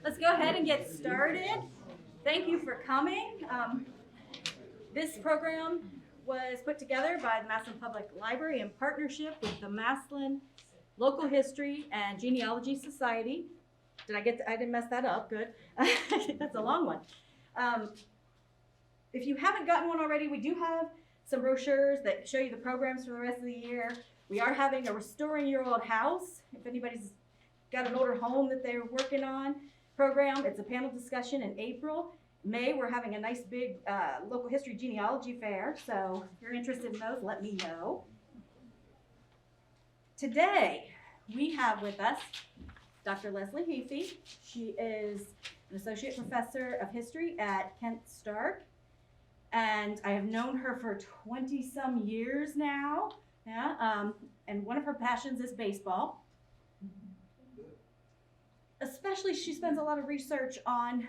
Let's go ahead and get started. Thank you for coming. This program was put together by the Massillon Public Library in partnership with the Massillon Local History and Genealogy Society. I didn't mess that up, good. That's a long one. If you haven't gotten one already, we do have some brochures that show you the programs for the rest of the year. We are having a Restoring Your Old House. If anybody's got an older home that they're working on program, it's a panel discussion in April. May, we're having a nice big local history genealogy fair, so if you're interested in those, let me know. Today, we have with us Dr. Leslie Heaphy. She is an associate professor of history at Kent Stark, and I have known her for 20-some years now. Yeah, and one of her passions is baseball. Especially, she spends a lot of research on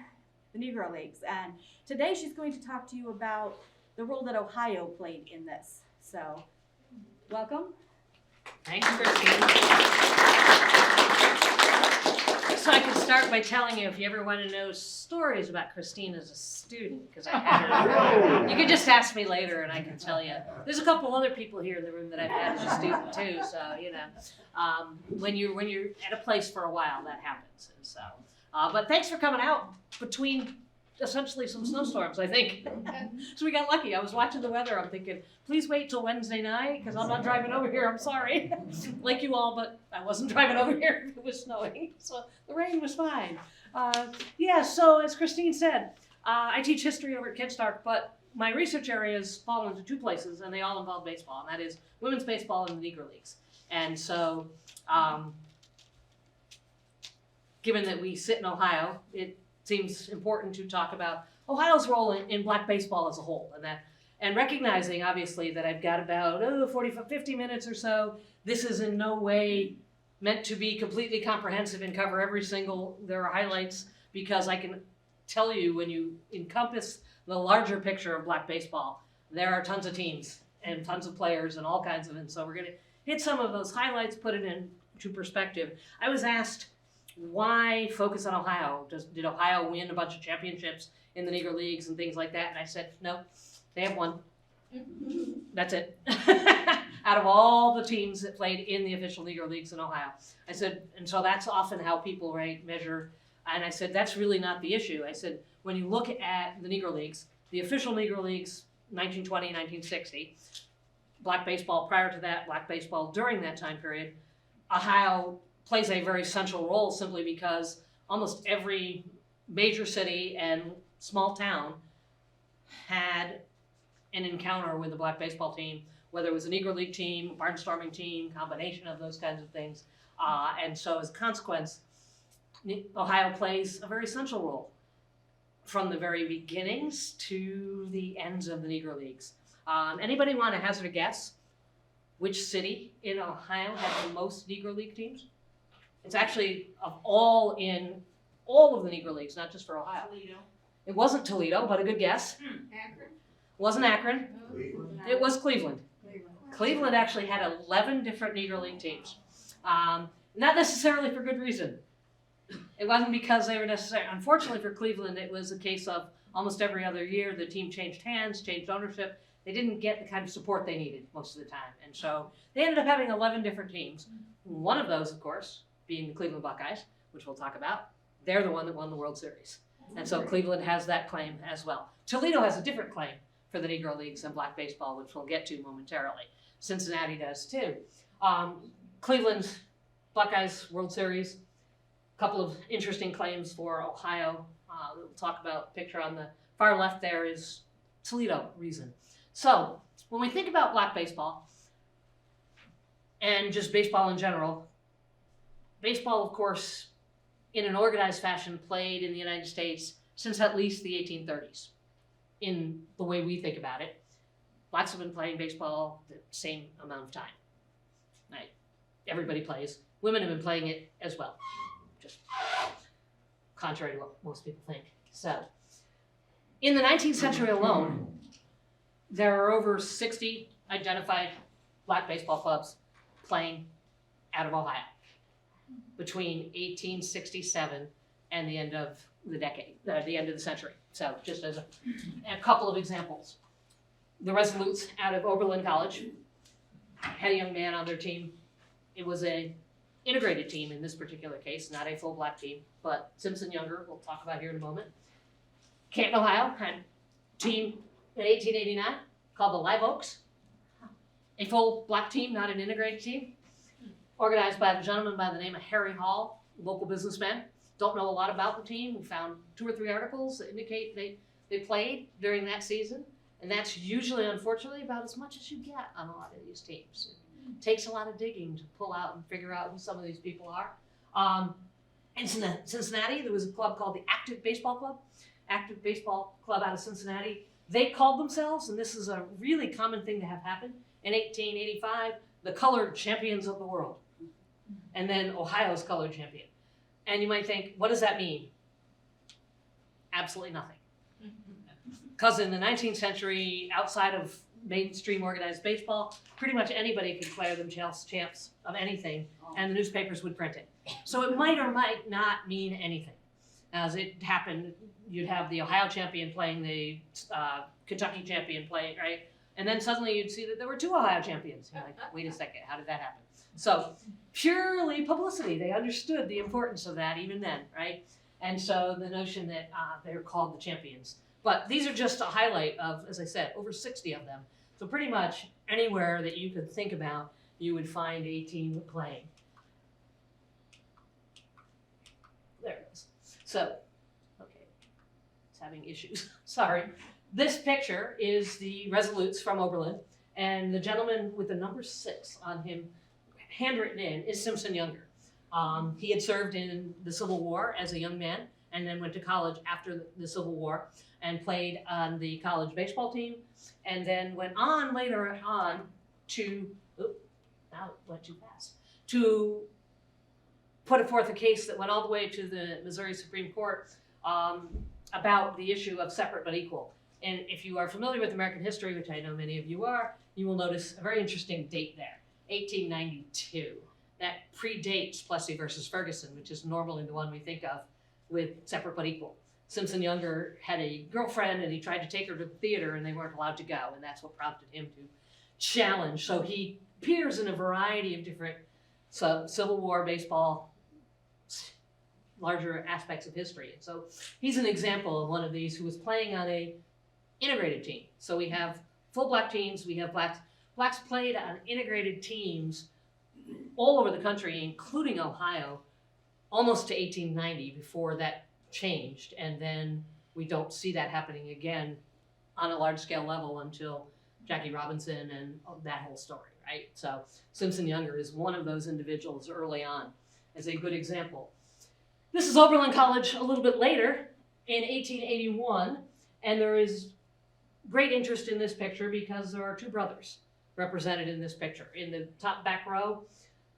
the Negro Leagues, and today she's going to talk to you about the role that Ohio played in this. So, welcome. Thanks, Christine. So I can start by telling you if you ever want to know stories about Christine as a student, because I had her. You can just ask me later and I can tell you. There's a couple other people here in the room that I've had as a student too, so you know. When you're at a place for a while, that happens. And so, but thanks for coming out between essentially some snowstorms, I think. So we got lucky. I was watching the weather. I'm thinking, please wait till Wednesday night because I'm not driving over here. I'm sorry. Like you all, but I wasn't driving over here if it was snowing. So the rain was fine. Yeah, so as Christine said, I teach history over at Kent Stark, but my research areas fall into two places, and they all involve baseball, and that is women's baseball and the Negro Leagues. And so, given that we sit in Ohio, it seems important to talk about Ohio's role in black baseball as a whole, and recognizing obviously that I've got about 50 minutes or so. This is in no way meant to be completely comprehensive and cover every single, there are highlights, because I can tell you when you encompass the larger picture of black baseball, there are tons of teams and tons of players and all kinds of, and so we're gonna hit some of those highlights, put it into perspective. I was asked, why focus on Ohio? Did Ohio win a bunch of championships in the Negro Leagues and things like that? And I said, no, they have one. That's it. Out of all the teams that played in the official Negro Leagues in Ohio. I said, and so that's often how people measure. And I said, that's really not the issue. I said, when you look at the Negro Leagues, the official Negro Leagues, 1920, 1960, black baseball prior to that, black baseball during that time period, Ohio plays a very central role simply because almost every major city and small town had an encounter with the black baseball team, whether it was a Negro League team, a barnstorming team, combination of those kinds of things. And so as a consequence, Ohio plays a very central role from the very beginnings to the ends of the Negro Leagues. Anybody want to hazard a guess which city in Ohio had the most Negro League teams? It's actually of all of the Negro Leagues, not just for Ohio. Toledo. It wasn't Toledo, but a good guess. Akron. Wasn't Akron. Cleveland. It was Cleveland. Cleveland actually had 11 different Negro League teams. Not necessarily for good reason. It wasn't because they were necessary. Unfortunately for Cleveland, it was a case of almost every other year the team changed hands, changed ownership. They didn't get the kind of support they needed most of the time. And so they ended up having 11 different teams. One of those, of course, being the Cleveland Buckeyes, which we'll talk about. They're the one that won the World Series. And so Cleveland has that claim as well. Toledo has a different claim for the Negro Leagues and black baseball, which we'll get to momentarily. Cincinnati does too. Cleveland Buckeyes World Series, a couple of interesting claims for Ohio. We'll talk about. Picture on the far left there is Toledo reason. So when we think about black baseball and just baseball in general, baseball, of course, in an organized fashion, played in the United States since at least the 1830s, in the way we think about it. Blacks have been playing baseball the same amount of time. Right? Everybody plays. Women have been playing it as well, just contrary to what most people think. So, in the 19th century alone, there are over 60 identified black baseball clubs playing out of Ohio between 1867 and the end of the decade, the end of the century. So just as a couple of examples. The Resolutes out of Oberlin College had a young man on their team. It was a integrated team in this particular case, not a full black team, but Simpson Younger, we'll talk about here in a moment. Canton, Ohio had a team in 1889 called the Live Oaks, a full black team, not an integrated team, organized by a gentleman by the name of Harry Hall, local businessman. Don't know a lot about the team. We found 2 or 3 articles that indicate they played during that season, and that's usually, unfortunately, about as much as you get on a lot of these teams. It takes a lot of digging to pull out and figure out who some of these people are. In Cincinnati, there was a club called the Active Baseball Club out of Cincinnati. They called themselves, and this is a really common thing to have happen, in 1885, the colored champions of the world. And then Ohio's colored champion. And you might think, what does that mean? Absolutely nothing. Because in the 19th century, outside of mainstream organized baseball, pretty much anybody could declare themselves champs of anything, and the newspapers would print it. So it might or might not mean anything. As it happened, you'd have the Ohio champion playing the Kentucky champion playing, right? And then suddenly you'd see that there were 2 Ohio champions. You're like, wait a second, how did that happen? So purely publicity, they understood the importance of that even then, right? And so the notion that they're called the champions. But these are just a highlight of, as I said, over 60 of them. So pretty much anywhere that you could think about, you would find a team playing. There it is. So, okay, it's having issues. Sorry. This picture is the Resolutes from Oberlin, and the gentleman with the number 6 on him, handwritten in, is Simpson Younger. He had served in the Civil War as a young man, and then went to college after the Civil War and played on the college baseball team, and then went on later on to, now it went too fast, to put forth a case that went all the way to the Missouri Supreme Court about the issue of separate but equal. And if you are familiar with American history, which I know many of you are, you will notice a very interesting date there, 1892. That predates Plessy versus Ferguson, which is normally the one we think of with separate but equal. Simpson Younger had a girlfriend, and he tried to take her to the theater, and they weren't allowed to go, and that's what prompted him to challenge. So he appears in a variety of different Civil War, baseball, larger aspects of history. And so he's an example of one of these who was playing on a integrated team. So we have full black teams, we have blacks. Blacks played on integrated teams all over the country, including Ohio, almost to 1890 before that changed. And then we don't see that happening again on a large scale level until Jackie Robinson and that whole story, right? So Simpson Younger is one of those individuals early on as a good example. This is Oberlin College a little bit later in 1881, and there is great interest in this picture because there are 2 brothers represented in this picture. In the top back row,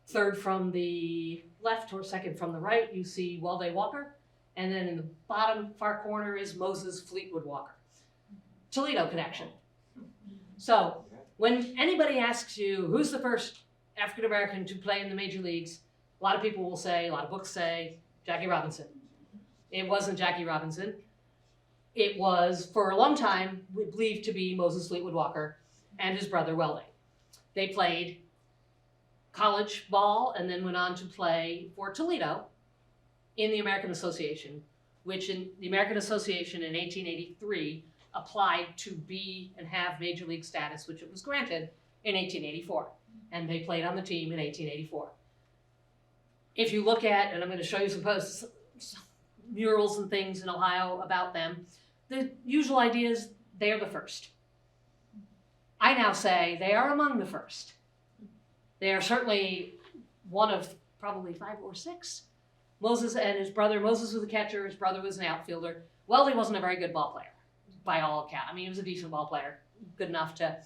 3rd from the left or 2nd from the right, you see Walday Walker, and then in the bottom far corner is Moses Fleetwood Walker. Toledo connection. So when anybody asks you who's the first African American to play in the major leagues, a lot of people will say, a lot of books say, Jackie Robinson. It wasn't Jackie Robinson. It was, for a long time, believed to be Moses Fleetwood Walker and his brother Welding. They played college ball and then went on to play for Toledo in the American Association, which in the American Association in 1883 applied to be and have major league status, which it was granted in 1884. And they played on the team in 1884. If you look at, and I'm going to show you some posts, murals and things in Ohio about them, the usual idea is they are the first. I now say they are among the first. They are certainly one of probably 5 or 6. Moses and his brother, Moses was a catcher, his brother was an outfielder. Well, he wasn't a very good ball player, by all accounts. I mean, he was a decent ball player, good enough to,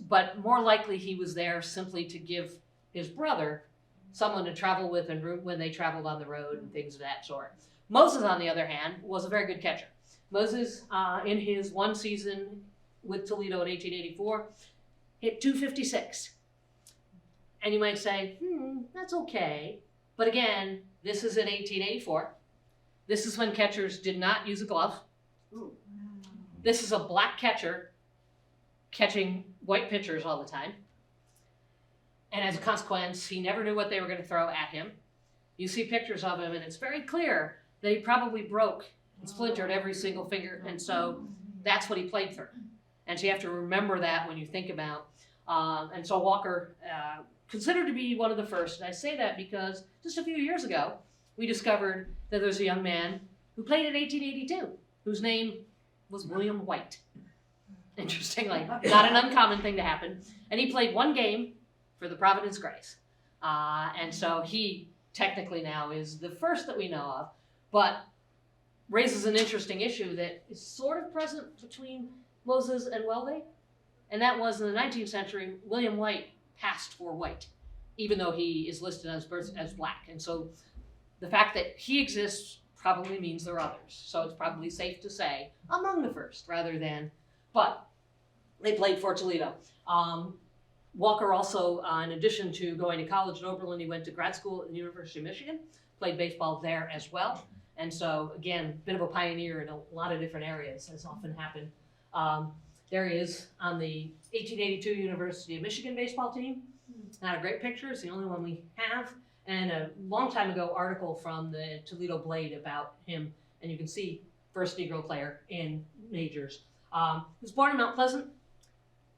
but more likely he was there simply to give his brother someone to travel with and when they traveled on the road and things of that sort. Moses, on the other hand, was a very good catcher. Moses, in his one season with Toledo in 1884, hit .256. And you might say, that's okay. But again, this is in 1884. This is when catchers did not use a glove. This is a black catcher catching white pitchers all the time. And as a consequence, he never knew what they were going to throw at him. You see pictures of him, and it's very clear that he probably broke and splintered every single finger, and so that's what he played through. And so you have to remember that when you think about, and so Walker, considered to be one of the first, and I say that because just a few years ago, we discovered that there's a young man who played in 1882, whose name was William White. Interestingly, not an uncommon thing to happen. And he played one game for the Providence Grays. And so he technically now is the first that we know of, but raises an interesting issue that is sort of present between Moses and Wellesley. And that was in the 19th century, William White passed for white, even though he is listed as black. And so the fact that he exists probably means there are others. So it's probably safe to say among the first rather than, but they played for Toledo. Walker also, in addition to going to college at Oberlin, he went to grad school at the University of Michigan, played baseball there as well. And so, again, bit of a pioneer in a lot of different areas, as often happened. There he is on the 1882 University of Michigan baseball team. Not a great picture, it's the only one we have. And a long time ago article from the Toledo Blade about him, and you can see first Negro player in majors. He was born in Mount Pleasant,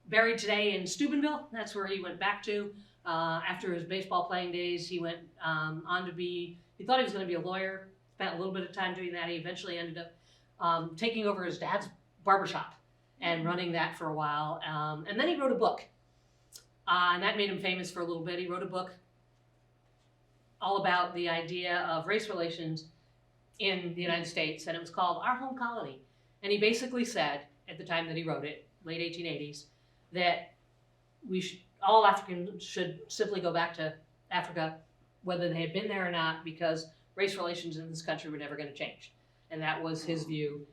buried today in Steubenville. That's where he went back to. After his baseball playing days, he went on to be, he thought he was going to be a lawyer, spent a little bit of time doing that. He eventually ended up taking over his dad's barbershop and running that for a while. And then he wrote a book, and that made him famous for a little bit. He wrote a book all about the idea of race relations in the United States, and it was called Our Home Colony. And he basically said, at the time that he wrote it, late 1880s, that all Africans should simply go back to Africa, whether they had been there or not, because race relations in this country were never going to change. And that was his view,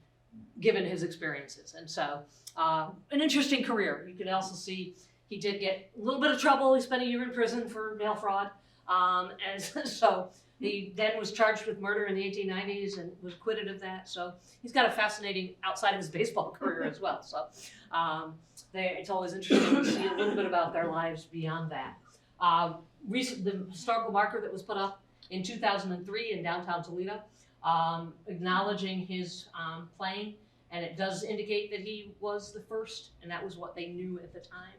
given his experiences. And so, an interesting career. You can also see he did get a little bit of trouble. He spent a year in prison for mail fraud. And so he then was charged with murder in the 1890s and was acquitted of that. So he's got a fascinating outside of his baseball career as well. So it's always interesting to see a little bit about their lives beyond that. The historical marker that was put up in 2003 in downtown Toledo, acknowledging his playing, and it does indicate that he was the first, and that was what they knew at the time.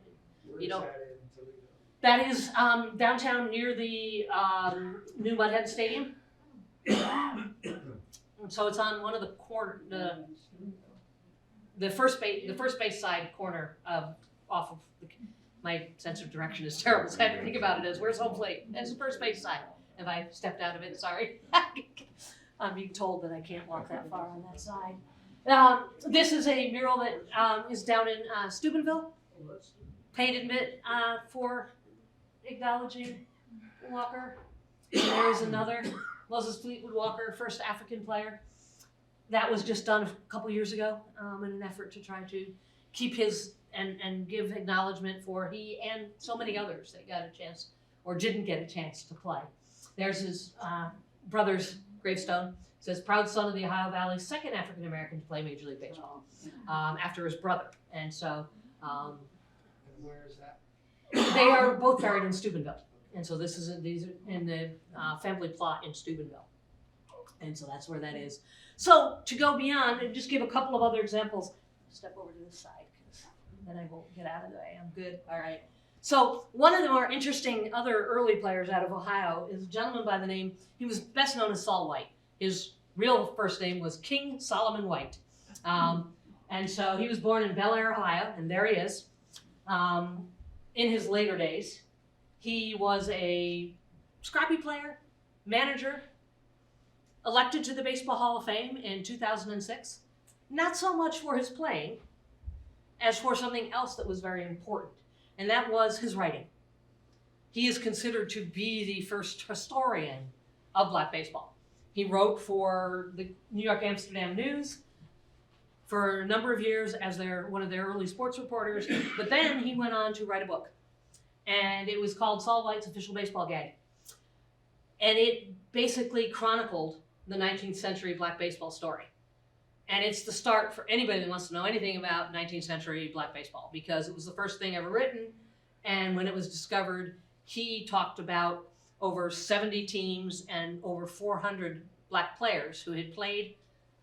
Where is that in Toledo? That is downtown near the new Mudhead Stadium. And so it's on one of the corner, the first base side corner off of my sense of direction is terrible. So I have to think about it as where's home plate? It's the first base side. Have I stepped out of it? Sorry. I'm being told that I can't walk that far on that side. This is a mural that is down in Steubenville. Painted it for acknowledging Walker. And there is another, Moses Fleetwood Walker, first African player. That was just done a couple years ago in an effort to try to keep his and give acknowledgement for he and so many others that got a chance or didn't get a chance to play. There's his brother's gravestone. It says, proud son of the Ohio Valley, second African American to play Major League Baseball, after his brother. And so, And where is that? they are both buried in Steubenville. And so these are in the family plot in Steubenville. And so that's where that is. So to go beyond and just give a couple of other examples, step over to this side because then I won't get out of the way. I'm good. All right. So one of the more interesting other early players out of Ohio is a gentleman by the name, he was best known as Saul White. His real first name was King Solomon White. And so he was born in Bel Air, Ohio, and there he is. In his later days, he was a scrappy player, manager, elected to the Baseball Hall of Fame in 2006. Not so much for his playing as for something else that was very important, and that was his writing. He is considered to be the first historian of black baseball. He wrote for the New York Amsterdam News for a number of years as one of their early sports reporters, but then he went on to write a book, and it was called Saul White's Official Baseball Guide. And it basically chronicled the 19th century black baseball story. And it's the start for anybody that wants to know anything about 19th century black baseball, because it was the first thing ever written. And when it was discovered, he talked about over 70 teams and over 400 black players who had played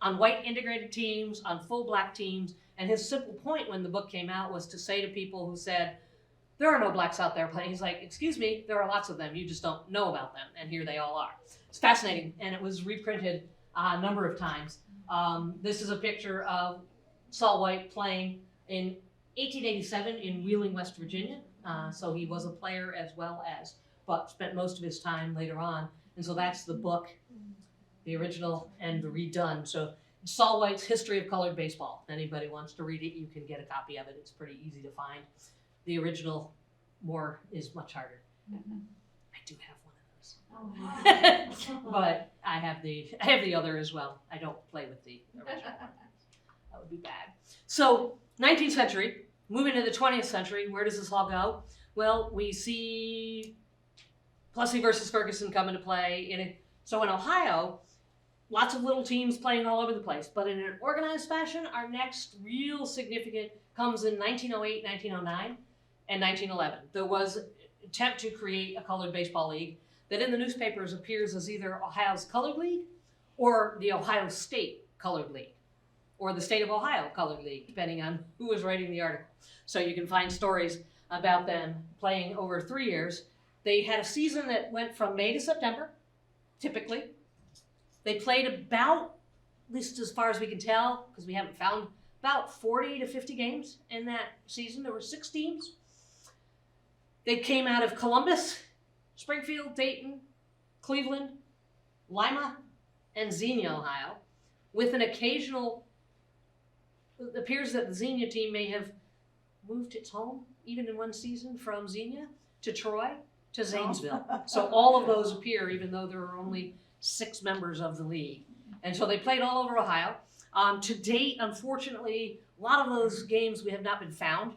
on white integrated teams, on full black teams. And his simple point when the book came out was to say to people who said, there are no blacks out there playing. He's like, excuse me, there are lots of them. You just don't know about them. And here they all are. It's fascinating. And it was reprinted a number of times. This is a picture of Saul White playing in 1887 in Wheeling, West Virginia. So he was a player as well as, but spent most of his time later on. And so that's the book, the original and the redone. So Saul White's History of Colored Baseball. If anybody wants to read it, you can get a copy of it. It's pretty easy to find. The original is much harder. I do have one of those. But I have the other as well. I don't play with the original one. That would be bad. So 19th century, moving to the 20th century, where does this all go? Well, we see Plessy versus Ferguson come into play. So in Ohio, lots of little teams playing all over the place. But in an organized fashion, our next real significant comes in 1908, 1909, and 1911. There was an attempt to create a colored baseball league that in the newspapers appears as either Ohio's Colored League or the Ohio State Colored League or the State of Ohio Colored League, depending on who was writing the article. So you can find stories about them playing over 3 years. They had a season that went from May to September, typically. They played about, at least as far as we can tell, because we haven't found, about 40 to 50 games in that season. There were 6 teams. They came out of Columbus, Springfield, Dayton, Cleveland, Lima, and Xenia, Ohio, with an occasional, it appears that the Xenia team may have moved its home, even in one season, from Xenia to Troy to Zanesville. So all of those appear, even though there are only 6 members of the league. And so they played all over Ohio. To date, unfortunately, a lot of those games we have not been found.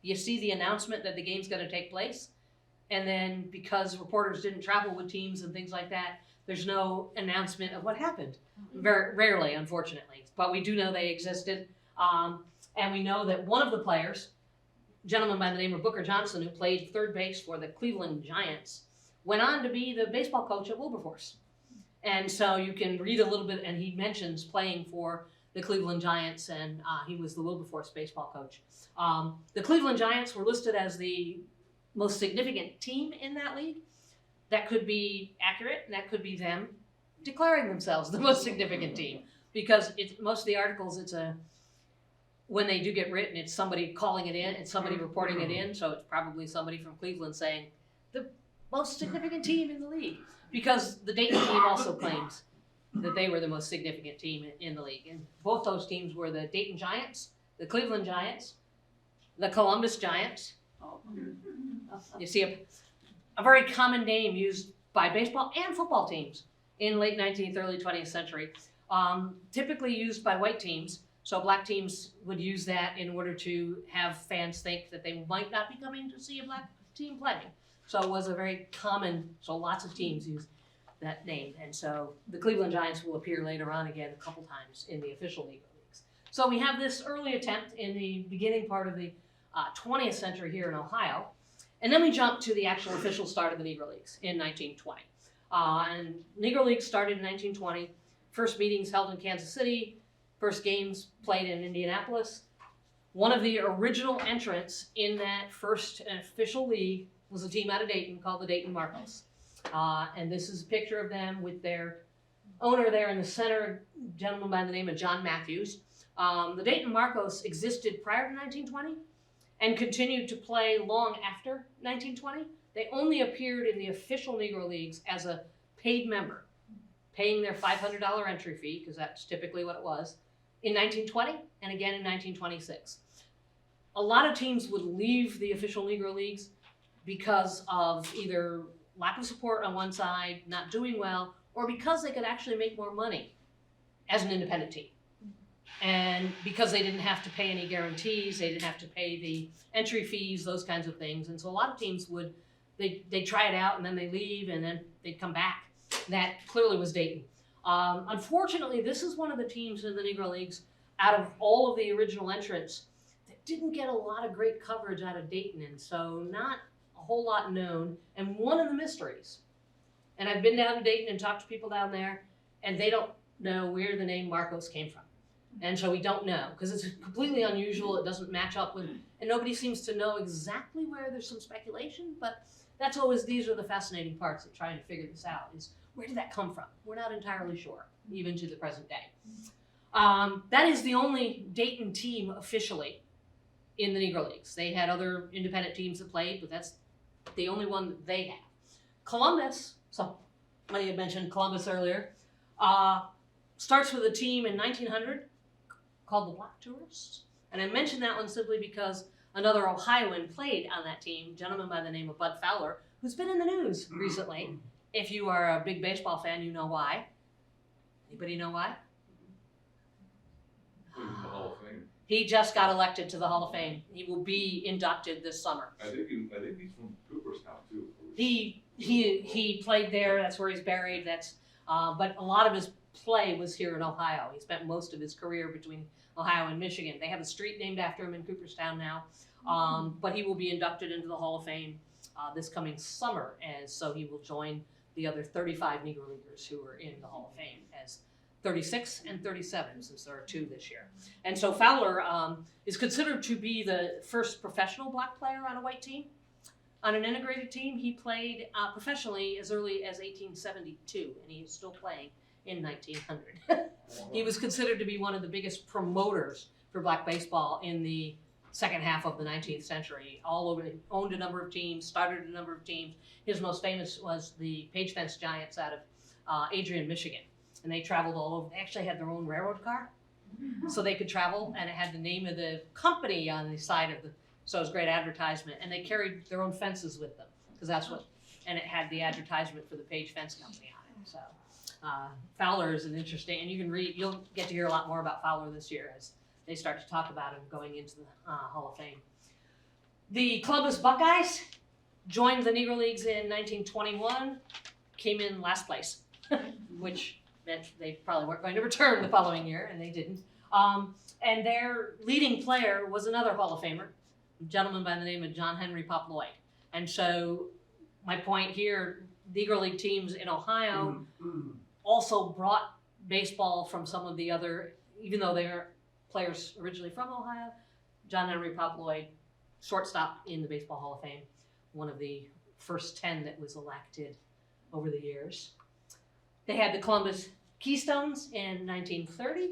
You see the announcement that the game's going to take place. And then because reporters didn't travel with teams and things like that, there's no announcement of what happened. Very rarely, unfortunately. But we do know they existed. And we know that one of the players, a gentleman by the name of Booker Johnson, who played third base for the Cleveland Giants, went on to be the baseball coach at Wilberforce. And so you can read a little bit, and he mentions playing for the Cleveland Giants, and he was the Wilberforce baseball coach. The Cleveland Giants were listed as the most significant team in that league. That could be accurate, and that could be them declaring themselves the most significant team, because most of the articles, when they do get written, it's somebody calling it in, it's somebody reporting it in, so it's probably somebody from Cleveland saying, the most significant team in the league, because the Dayton team also claims that they were the most significant team in the league. And both those teams were the Dayton Giants, the Cleveland Giants, the Columbus Giants. You see a very common name used by baseball and football teams in late 19th, early 20th century, typically used by white teams. So black teams would use that in order to have fans think that they might not be coming to see a black team playing. So it was a very common, so lots of teams use that name. And so the Cleveland Giants will appear later on again a couple times in the official Negro Leagues. So we have this early attempt in the beginning part of the 20th century here in Ohio. And then we jump to the actual official start of the Negro Leagues in 1920. And Negro Leagues started in 1920. First meetings held in Kansas City. First games played in Indianapolis. One of the original entrants in that first official league was a team out of Dayton called the Dayton Marcos. And this is a picture of them with their owner there in the center, a gentleman by the name of John Matthews. The Dayton Marcos existed prior to 1920 and continued to play long after 1920. They only appeared in the official Negro Leagues as a paid member, paying their $500 entry fee, because that's typically what it was, in 1920 and again in 1926. A lot of teams would leave the official Negro Leagues because of either lack of support on one side, not doing well, or because they could actually make more money as an independent team. And because they didn't have to pay any guarantees, they didn't have to pay the entry fees, those kinds of things. And so a lot of teams they'd try it out and then they leave and then they'd come back. That clearly was Dayton. Unfortunately, this is one of the teams in the Negro Leagues out of all of the original entrants that didn't get a lot of great coverage out of Dayton, and so not a whole lot known, and one of the mysteries. And I've been down to Dayton and talked to people down there, and they don't know where the name Marcos came from. And so we don't know, because it's completely unusual, it doesn't match up with, and nobody seems to know exactly where. There's some speculation, but that's always, these are the fascinating parts of trying to figure this out, is where did that come from? We're not entirely sure, even to the present day. That is the only Dayton team officially in the Negro Leagues. They had other independent teams that played, but that's the only one that they have. Columbus, so I had mentioned Columbus earlier, starts with a team in 1900 called the Black Tourists. And I mentioned that one simply because another Ohioan played on that team, a gentleman by the name of Bud Fowler, who's been in the news recently. If you are a big baseball fan, you know why. Anybody know why? The Hall of Fame. He just got elected to the Hall of Fame. He will be inducted this summer. I think he's from Cooperstown too. He played there. That's where he's buried. But a lot of his play was here in Ohio. He spent most of his career between Ohio and Michigan. They have a street named after him in Cooperstown now. But he will be inducted into the Hall of Fame this coming summer, and so he will join the other 35 Negro Leaguers who are in the Hall of Fame as 36 and 37, since there are 2 this year. And so Fowler is considered to be the first professional black player on a white team. On an integrated team, he played professionally as early as 1872, and he is still playing in 1900. He was considered to be one of the biggest promoters for black baseball in the second half of the 19th century. All over, he owned a number of teams, started a number of teams. His most famous was the Page Fence Giants out of Adrian, Michigan. And they traveled all over. They actually had their own railroad car, so they could travel, and it had the name of the company on the side of the, so it was great advertisement. And they carried their own fences with them, because that's what, and it had the advertisement for the Page Fence Company on it. So Fowler is an interesting, and you'll get to hear a lot more about Fowler this year as they start to talk about him going into the Hall of Fame. The Columbus Buckeyes joined the Negro Leagues in 1921, came in last place, which meant they probably weren't going to return the following year, and they didn't. And their leading player was another Hall of Famer, a gentleman by the name of John Henry Pop Lloyd. And so my point here, Negro League teams in Ohio also brought baseball from some of the other, even though they are players originally from Ohio. John Henry Pop Lloyd, shortstop in the Baseball Hall of Fame, one of the first 10 that was elected over the years. They had the Columbus Keystones in 1930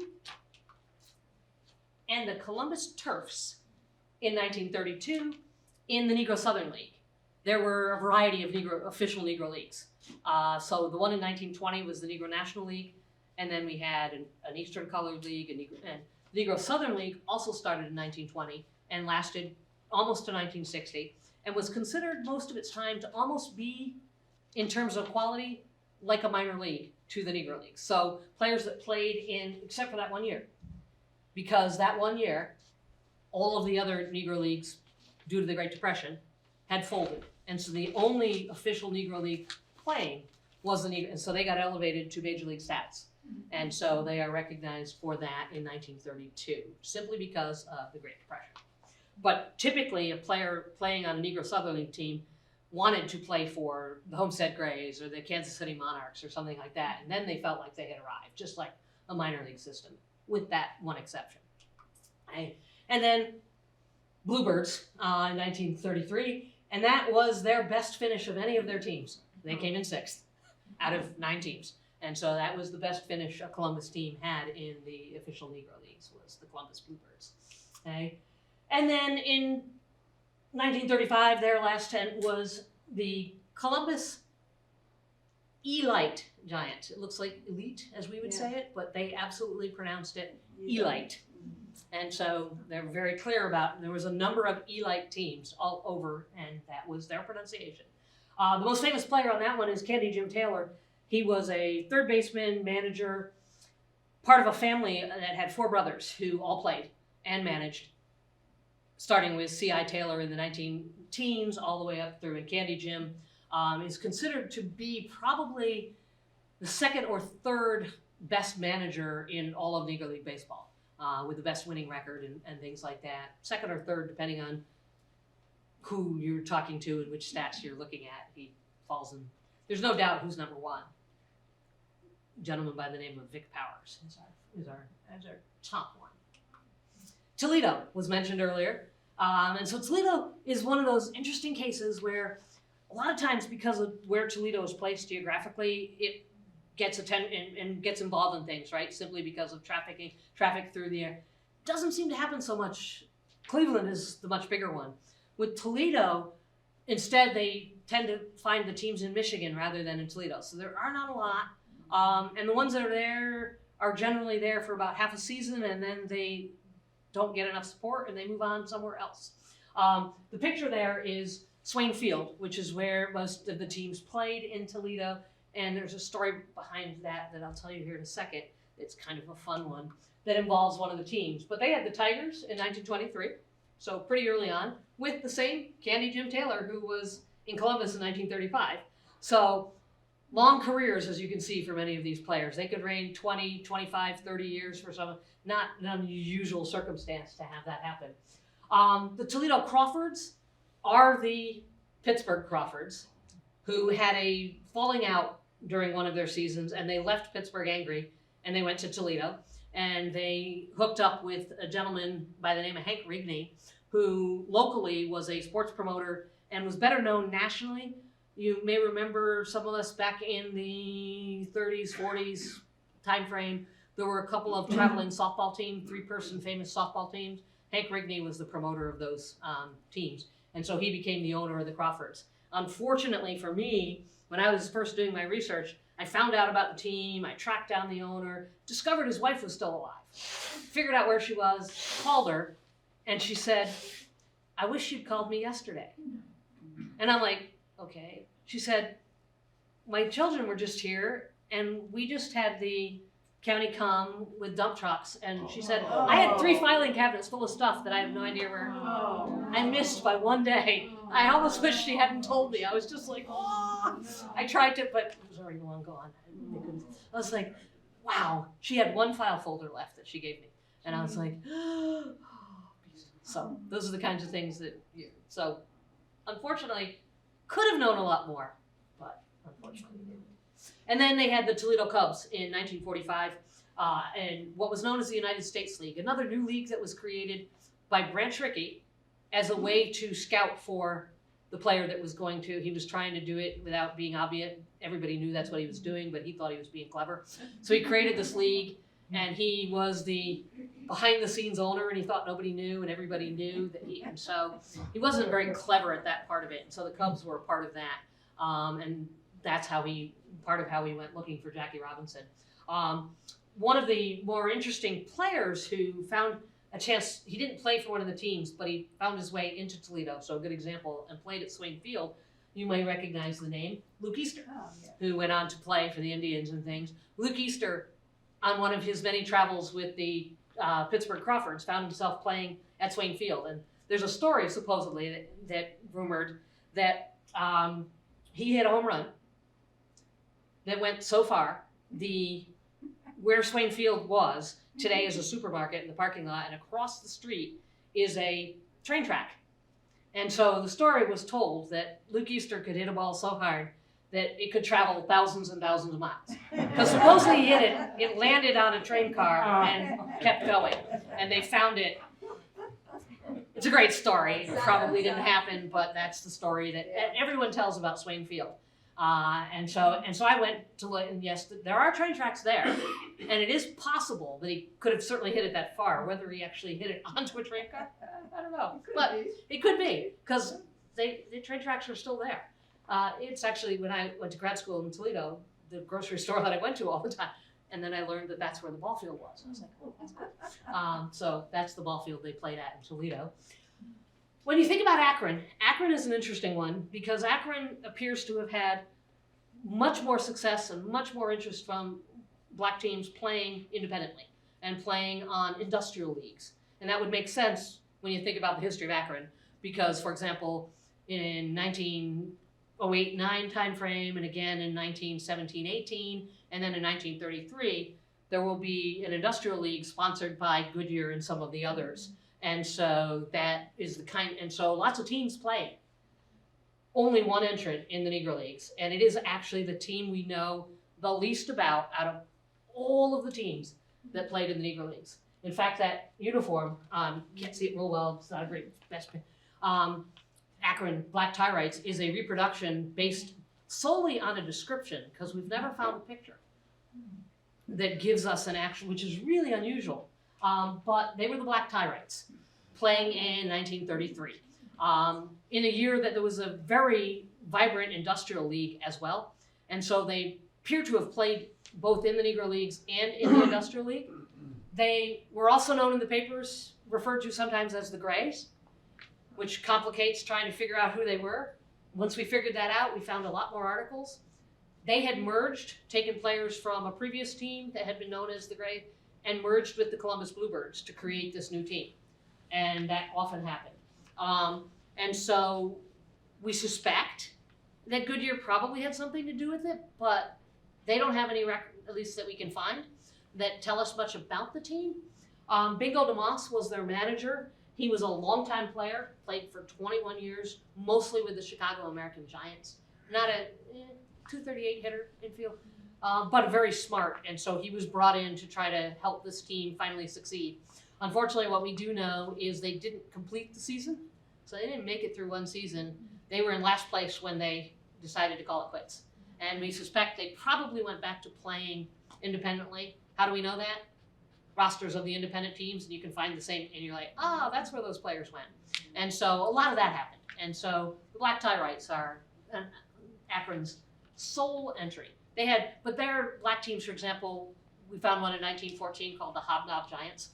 and the Columbus Turfs in 1932 in the Negro Southern League. There were a variety of official Negro Leagues. So the one in 1920 was the Negro National League, and then we had an Eastern Colored League, and the Negro Southern League also started in 1920 and lasted almost to 1960, and was considered most of its time to almost be, in terms of quality, like a minor league to the Negro Leagues. So players that played in, except for that 1 year, because that 1 year, all of the other Negro Leagues, due to the Great Depression, had folded. And so the only official Negro League playing was the Negro, and so they got elevated to Major League status. And so they are recognized for that in 1932, simply because of the Great Depression. But typically a player playing on a Negro Southern League team wanted to play for the Homestead Grays or the Kansas City Monarchs or something like that, and then they felt like they had arrived, just like a minor league system, with that one exception. And then Bluebirds in 1933, and that was their best finish of any of their teams. They came in 6th out of 9 teams. And so that was the best finish a Columbus team had in the official Negro Leagues, was the Columbus Bluebirds. Okay? And then in 1935, their last 10 was the Columbus Elite Giant. It looks like elite, as we would say it, but they absolutely pronounced it Elite. And so they're very clear about, there was a number of Elite teams all over, and that was their pronunciation. The most famous player on that one is Candy Jim Taylor. He was a third baseman, manager, part of a family that had 4 brothers who all played and managed, starting with C.I. Taylor in the 19-teens all the way up through, and Candy Jim is considered to be probably the second or third best manager in all of Negro League baseball, with the best winning record and things like that. Second or third, depending on who you're talking to and which stats you're looking at. He falls in. There's no doubt who's number one. A gentleman by the name of Vic Powers is our top one. Toledo was mentioned earlier. And so Toledo is one of those interesting cases where a lot of times, because of where Toledo is placed geographically, it gets attention and gets involved in things, right? Simply because of traffic through the air. Doesn't seem to happen so much. Cleveland is the much bigger one. With Toledo, instead they tend to find the teams in Michigan rather than in Toledo. So there are not a lot. And the ones that are there are generally there for about half a season, and then they don't get enough support and they move on somewhere else. The picture there is Swain Field, which is where most of the teams played in Toledo. And there's a story behind that I'll tell you here in a second. It's kind of a fun one that involves one of the teams. But they had the Tigers in 1923, so pretty early on, with the same Candy Jim Taylor who was in Columbus in 1935. So long careers, as you can see, for many of these players. They could reign 20, 25, 30 years for some. Not an unusual circumstance to have that happen. The Toledo Crawfords are the Pittsburgh Crawfords, who had a falling out during one of their seasons, and they left Pittsburgh angry, and they went to Toledo, and they hooked up with a gentleman by the name of Hank Rigney, who locally was a sports promoter and was better known nationally. You may remember some of us back in the 30s, 40s time frame. There were a couple of traveling softball teams, 3-person famous softball teams. Hank Rigney was the promoter of those teams, and so he became the owner of the Crawfords. Unfortunately for me, when I was first doing my research, I found out about the team, I tracked down the owner, discovered his wife was still alive, figured out where she was, called her, and she said, "I wish you'd called me yesterday." And I'm like, okay. She said, "My children were just here, and we just had the county come with dump trucks," and she said, "I had 3 filing cabinets full of stuff that I have no idea where I missed by one day. I almost wish she hadn't told me." I was just like, oh. I tried to, but it was already long gone. I was like, wow. She had 1 file folder left that she gave me, and I was like, oh. So those are the kinds of things that so unfortunately could have known a lot more, but unfortunately didn't. And then they had the Toledo Cubs in 1945, and what was known as the United States League, another new league that was created by Branch Rickey as a way to scout for the player that was going to. He was trying to do it without being obvious. Everybody knew that's what he was doing, but he thought he was being clever. So he created this league, and he was the behind-the-scenes owner, and he thought nobody knew, and everybody knew that and so he wasn't very clever at that part of it. And so the Cubs were a part of that, and that's part of how he went looking for Jackie Robinson. One of the more interesting players who found a chance, he didn't play for one of the teams, but he found his way into Toledo, so a good example, and played at Swain Field. You may recognize the name, Luke Easter, who went on to play for the Indians and things. Luke Easter, on one of his many travels with the Pittsburgh Crawfords, found himself playing at Swain Field. And there's a story, supposedly, that rumored that he hit a home run that went so far, where Swain Field was today is a supermarket in the parking lot, and across the street is a train track. And so the story was told that Luke Easter could hit a ball so hard that it could travel thousands and thousands of miles. Because supposedly he hit it, it landed on a train car and kept going. And they found it. It's a great story. It probably didn't happen, but that's the story that everyone tells about Swain Field. And so I went to look, and yes, there are train tracks there, and it is possible that he could have certainly hit it that far. Whether he actually hit it onto a train car, I don't know, but it could be, because the train tracks are still there. It's actually, when I went to grad school in Toledo, the grocery store that I went to all the time, and then I learned that that's where the ball field was. I was like, oh, that's good. So that's the ball field they played at in Toledo. When you think about Akron, Akron is an interesting one, because Akron appears to have had much more success and much more interest from black teams playing independently and playing on industrial leagues. And that would make sense when you think about the history of Akron, because, for example, in 08-09 timeframe, and again in 1917-18, and then in 1933, there will be an industrial league sponsored by Goodyear and some of the others. And so that is the kind, and so lots of teams play. Only one entrant in the Negro Leagues, and it is actually the team we know the least about out of all of the teams that played in the Negro Leagues. In fact, that uniform, can't see it real well, it's not a great best, Akron black tie rights is a reproduction based solely on a description, because we've never found a picture that gives us an actual, which is really unusual. But they were the black tie rights, playing in 1933. In a year that there was a very vibrant industrial league as well. And so they appear to have played both in the Negro Leagues and in the industrial league. They were also known in the papers, referred to sometimes as the Grays, which complicates trying to figure out who they were. Once we figured that out, we found a lot more articles. They had merged, taken players from a previous team that had been known as the Gray, and merged with the Columbus Bluebirds to create this new team. And that often happened. And so we suspect that Goodyear probably had something to do with it, but they don't have any record, at least that we can find, that tell us much about the team. Bingo DeMoss was their manager. He was a longtime player, played for 21 years, mostly with the Chicago American Giants. Not a 238 hitter infield, but very smart. And so he was brought in to try to help this team finally succeed. Unfortunately, what we do know is they didn't complete the season. So they didn't make it through one season. They were in last place when they decided to call it quits. And we suspect they probably went back to playing independently. How do we know that? Rosters of the independent teams, and you can find the same, and you're like, oh, that's where those players went. And so a lot of that happened. And so the black tie rights are Akron's sole entry. They had, but their black teams, for example, we found one in 1914 called the Hobnob Giants,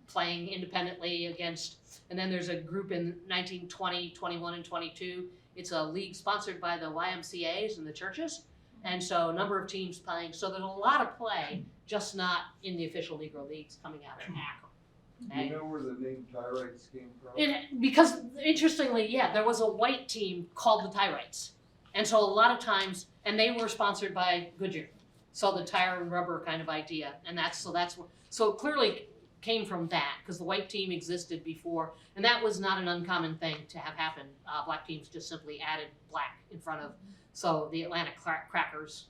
playing independently against, and then there's a group in 1920, 21, and 22. It's a league sponsored by the YMCAs and the churches. And so a number of teams playing. So there's a lot of play, just not in the official Negro Leagues coming out of Akron. Do you know where the name tie rights came from? Because interestingly, yeah, there was a white team called the Tie Rights. And so a lot of times, and they were sponsored by Goodyear. So the tire and rubber kind of idea. And so it clearly came from that, because the white team existed before, and that was not an uncommon thing to have happen. Black teams just simply added black in front of, so the Atlanta Crackers,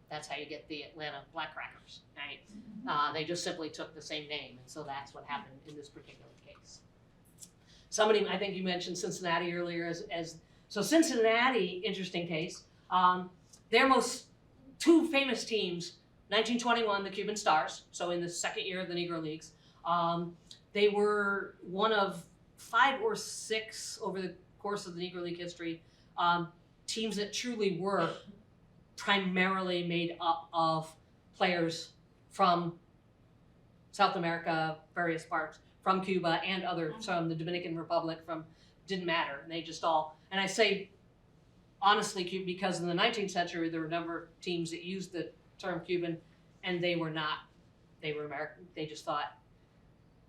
that's how you get the Atlanta Black Crackers, right? They just simply took the same name, and so that's what happened in this particular case. Somebody, I think you mentioned Cincinnati earlier so Cincinnati, interesting case. Their most two famous teams, 1921, the Cuban Stars, so in the second year of the Negro Leagues. They were one of 5 or 6 over the course of the Negro League history, teams that truly were primarily made up of players from South America, various parts, from Cuba and others, from the Dominican Republic, didn't matter. They just all, and I say honestly, because in the 19th century, there were a number of teams that used the term Cuban, and they were not, they were American. They just thought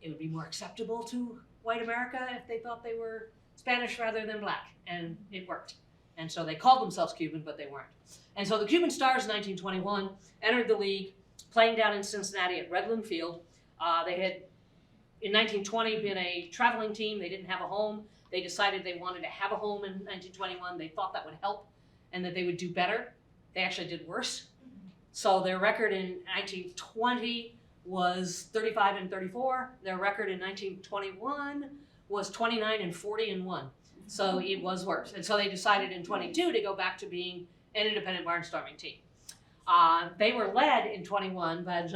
it would be more acceptable to white America if they thought they were Spanish rather than black, and it worked. And so they called themselves Cuban, but they weren't. And so the Cuban Stars in 1921 entered the league, playing down in Cincinnati at Redland Field. They had, in 1920, been a traveling team. They didn't have a home. They decided they wanted to have a home in 1921. They thought that would help and that they would do better. They actually did worse. So their record in 1920 was 35-34. Their record in 1921 was 29-40-1. So it was worse. And so they decided in 22 to go back to being an independent barnstorming team. They were led in 21 by a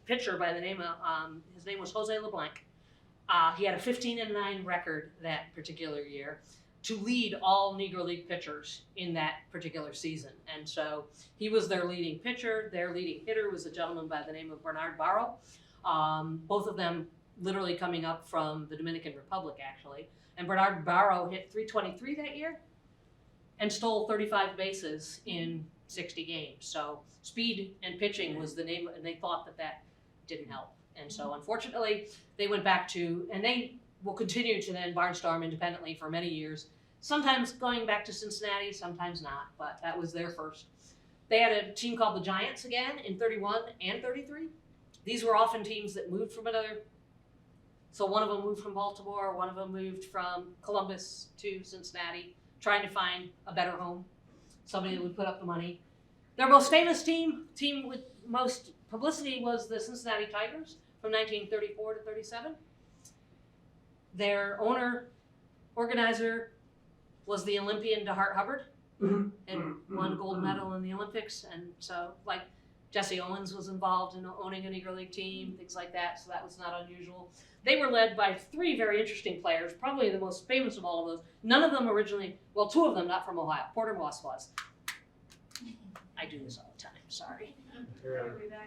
pitcher by the name of, his name was Jose LeBlanc. He had a 15-9 record that particular year to lead all Negro League pitchers in that particular season. And so he was their leading pitcher. Their leading hitter was a gentleman by the name of Bernard Barrow. Both of them literally coming up from the Dominican Republic, actually. And Bernard Barrow hit .323 that year and stole 35 bases in 60 games. So speed and pitching was the name, and they thought that didn't help. And so unfortunately, they went back to, and they will continue to then barnstorm independently for many years. sometimes going back to Cincinnati, sometimes not, but that was their first. They had a team called the Giants again in 31 and 33. These were often teams that moved from another. So one of them moved from Baltimore, one of them moved from Columbus to Cincinnati, trying to find a better home, somebody that would put up the money. Their most famous team with most publicity was the Cincinnati Tigers from 1934 to 37. Their organizer was the Olympian DeHart Hubbard, and won a gold medal in the Olympics. And so, like, Jesse Owens was involved in owning a Negro League team, things like that, so that was not unusual. They were led by 3 very interesting players, probably the most famous of all of those. None of them originally, well, 2 of them not from Ohio. Porter Moss was. I do this all the time, sorry.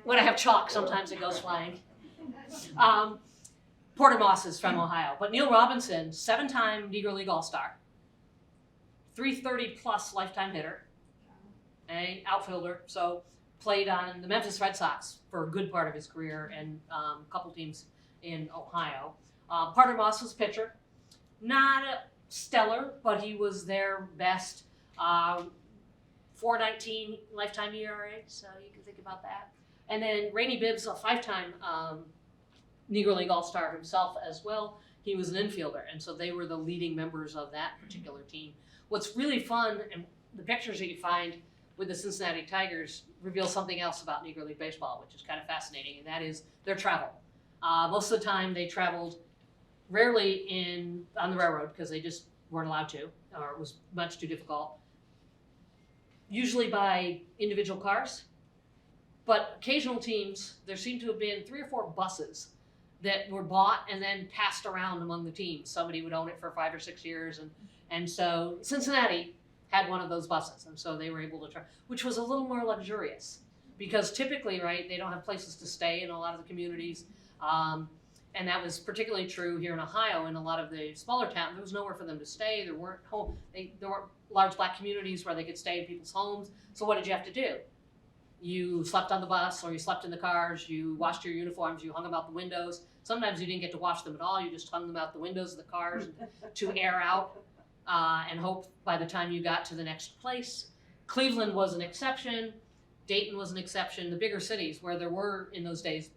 When I have chalk, sometimes it goes flying. Porter Moss is from Ohio, but Neil Robinson, 7-time Negro League All-Star, 330-plus lifetime hitter, an outfielder, so played on the Memphis Red Sox for a good part of his career and a couple teams in Ohio. Porter Moss was pitcher, not a stellar, but he was their best. 4.19 lifetime ERA, so you can think about that. And then Rainey Bibbs, a 5-time Negro League All-Star himself as well. He was an infielder, and so they were the leading members of that particular team. What's really fun, and the pictures that you find with the Cincinnati Tigers reveal something else about Negro League Baseball, which is kind of fascinating, and that is their travel. Most of the time they traveled rarely on the railroad because they just weren't allowed to, or it was much too difficult. Usually by individual cars, but occasional teams, there seem to have been 3 or 4 buses that were bought and then passed around among the teams. Somebody would own it for 5 or 6 years, and so Cincinnati had one of those buses, and so they were able to which was a little more luxurious, because typically, right, they don't have places to stay in a lot of the communities, and that was particularly true here in Ohio. In a lot of the smaller towns, there was nowhere for them to stay. There weren't large black communities where they could stay in people's homes. So what did you have to do? You slept on the bus, or you slept in the cars. You washed your uniforms. You hung them out the windows. Sometimes you didn't get to wash them at all. You just hung them out the windows of the cars to air out and hope by the time you got to the next place. Cleveland was an exception. Dayton was an exception. The bigger cities where there were, in those days,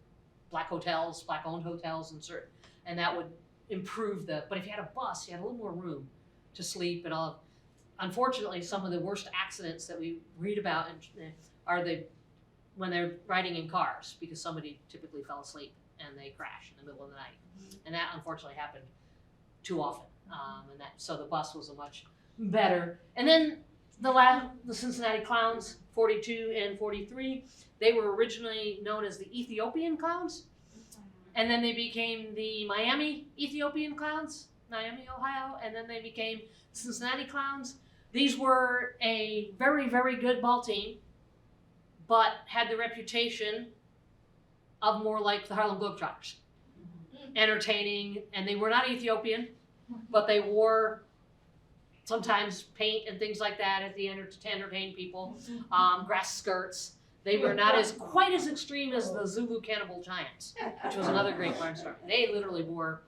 black hotels, black-owned hotels, and that would improve but if you had a bus, you had a little more room to sleep and all. Unfortunately, some of the worst accidents that we read about are when they're riding in cars, because somebody typically fell asleep and they crash in the middle of the night, and that unfortunately happened too often. So the bus was a much better. And then the Cincinnati Clowns, 42 and 43, they were originally known as the Ethiopian Clowns, and then they became the Miami Ethiopian Clowns, Miami, Ohio, and then they became Cincinnati Clowns. These were a very, very good ball team, but had the reputation of more like the Harlem Globetrotters. Entertaining, and they were not Ethiopian, but they wore sometimes paint and things like that to entertain people, grass skirts. They were not quite as extreme as the Zulu Cannibal Giants, which was another great barnstorm. They literally wore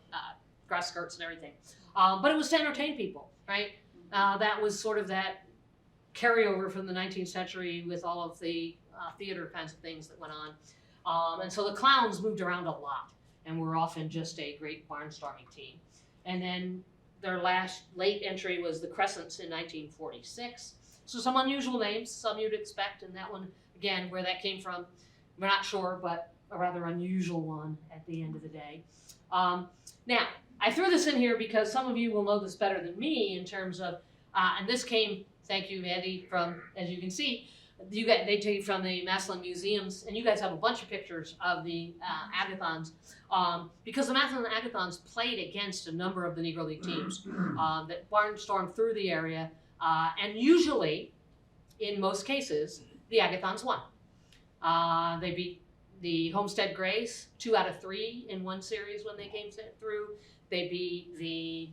grass skirts and everything. But it was to entertain people, right? That was sort of that carryover from the 19th century with all of the theater kinds of things that went on. And so the Clowns moved around a lot and were often just a great barnstorming team. And then their late entry was the Crescents in 1946. So some unusual names, some you'd expect, and that one, again, where that came from, we're not sure, but a rather unusual one at the end of the day. Now, I threw this in here because some of you will know this better than me in terms of, and this came, thank you, Andy, from, as you can see, they take from the Massillon museums, and you guys have a bunch of pictures of the Agathons, because the Massillon Agathons played against a number of the Negro League teams that barnstormed through the area, and usually, in most cases, the Agathons won. They beat the Homestead Grays 2 out of 3 in one series when they came through. They beat the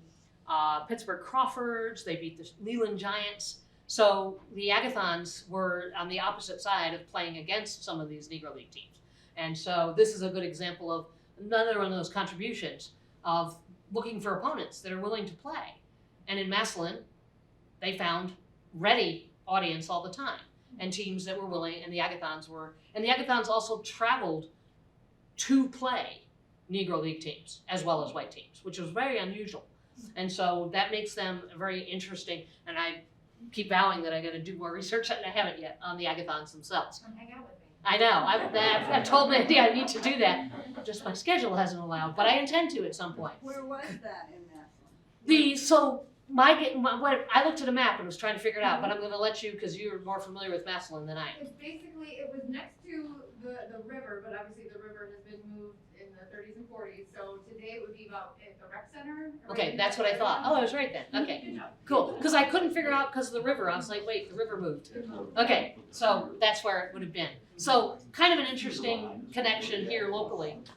Pittsburgh Crawfords. They beat the Leland Giants. So the Agathons were on the opposite side of playing against some of these Negro League teams. And so this is a good example of another one of those contributions of looking for opponents that are willing to play. And in Massillon, they found ready audience all the time and teams that were willing, and the Agathons also traveled to play Negro League teams as well as white teams, which was very unusual. And so that makes them very interesting, and I keep vowing that I'm going to do more research, and I haven't yet, on the Agathons themselves. Come hang out with me. I know, I've told Mandy I need to do that, just my schedule hasn't allowed, but I intend to at some point. Where was that in Massillon? I looked at a map and was trying to figure it out, but I'm going to let you, because you're more familiar with Massillon than I am. It's basically, it was next to the river, but obviously the river has been moved in the 30s and 40s, so today it would be about at the rec center. Okay, that's what I thought. Oh, I was right then. Okay, Good job. cool. Because I couldn't figure out because of the river. I was like, wait, the river moved. Okay, so that's where it would have been. So kind of an interesting connection here locally with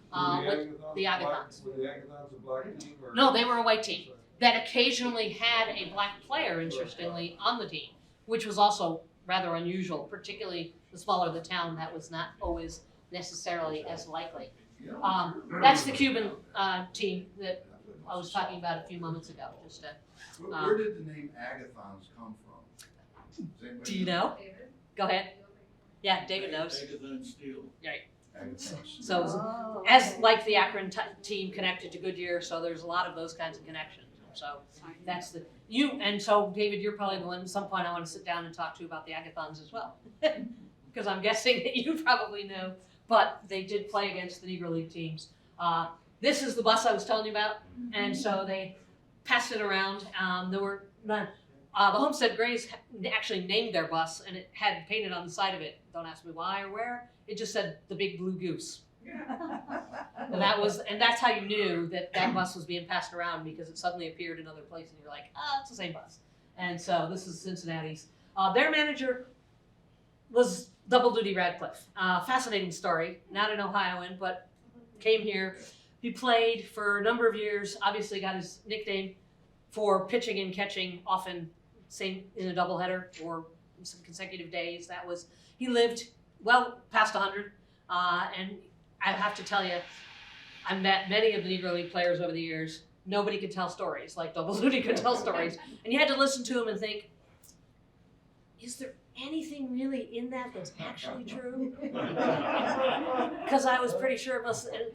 the Agathons. Were the Agathons a black team or? No, they were a white team that occasionally had a black player, interestingly, on the team, which was also rather unusual, particularly the smaller the town. That was not always necessarily as likely. That's the Cuban team that I was talking about a few moments ago. Just to, Where did the name Agathons come from? do you know? David? Go ahead. Yeah, David knows. Agathon Steel. Right. Agathons. So Oh, as okay. like the Akron team connected to Goodyear, so there's a lot of those kinds of connections. So that's and so David, you're probably the one at some point I want to sit down and talk to about the Agathons as well, because I'm guessing that you probably know. But they did play against the Negro League teams. This is the bus I was telling you about, and so they passed it around. There were none. The Homestead Grays actually named their bus, and it had painted on the side of it. Don't ask me why or where. It just said the Big Blue Goose. And that's how you knew that bus was being passed around, because it suddenly appeared in other places, and you're like, it's the same bus. And so this is Cincinnati's. Their manager was Double Duty Radcliffe. Fascinating story. Not an Ohioan, but came here. He played for a number of years. Obviously, got his nickname for pitching and catching, often same in a doubleheader or some consecutive days. He lived well past 100, and I have to tell you, I met many of the Negro League players over the years. Nobody could tell stories like Double Duty could tell stories, and you had to listen to him and think, is there anything really in that that's actually true? Because I was pretty sure it must, and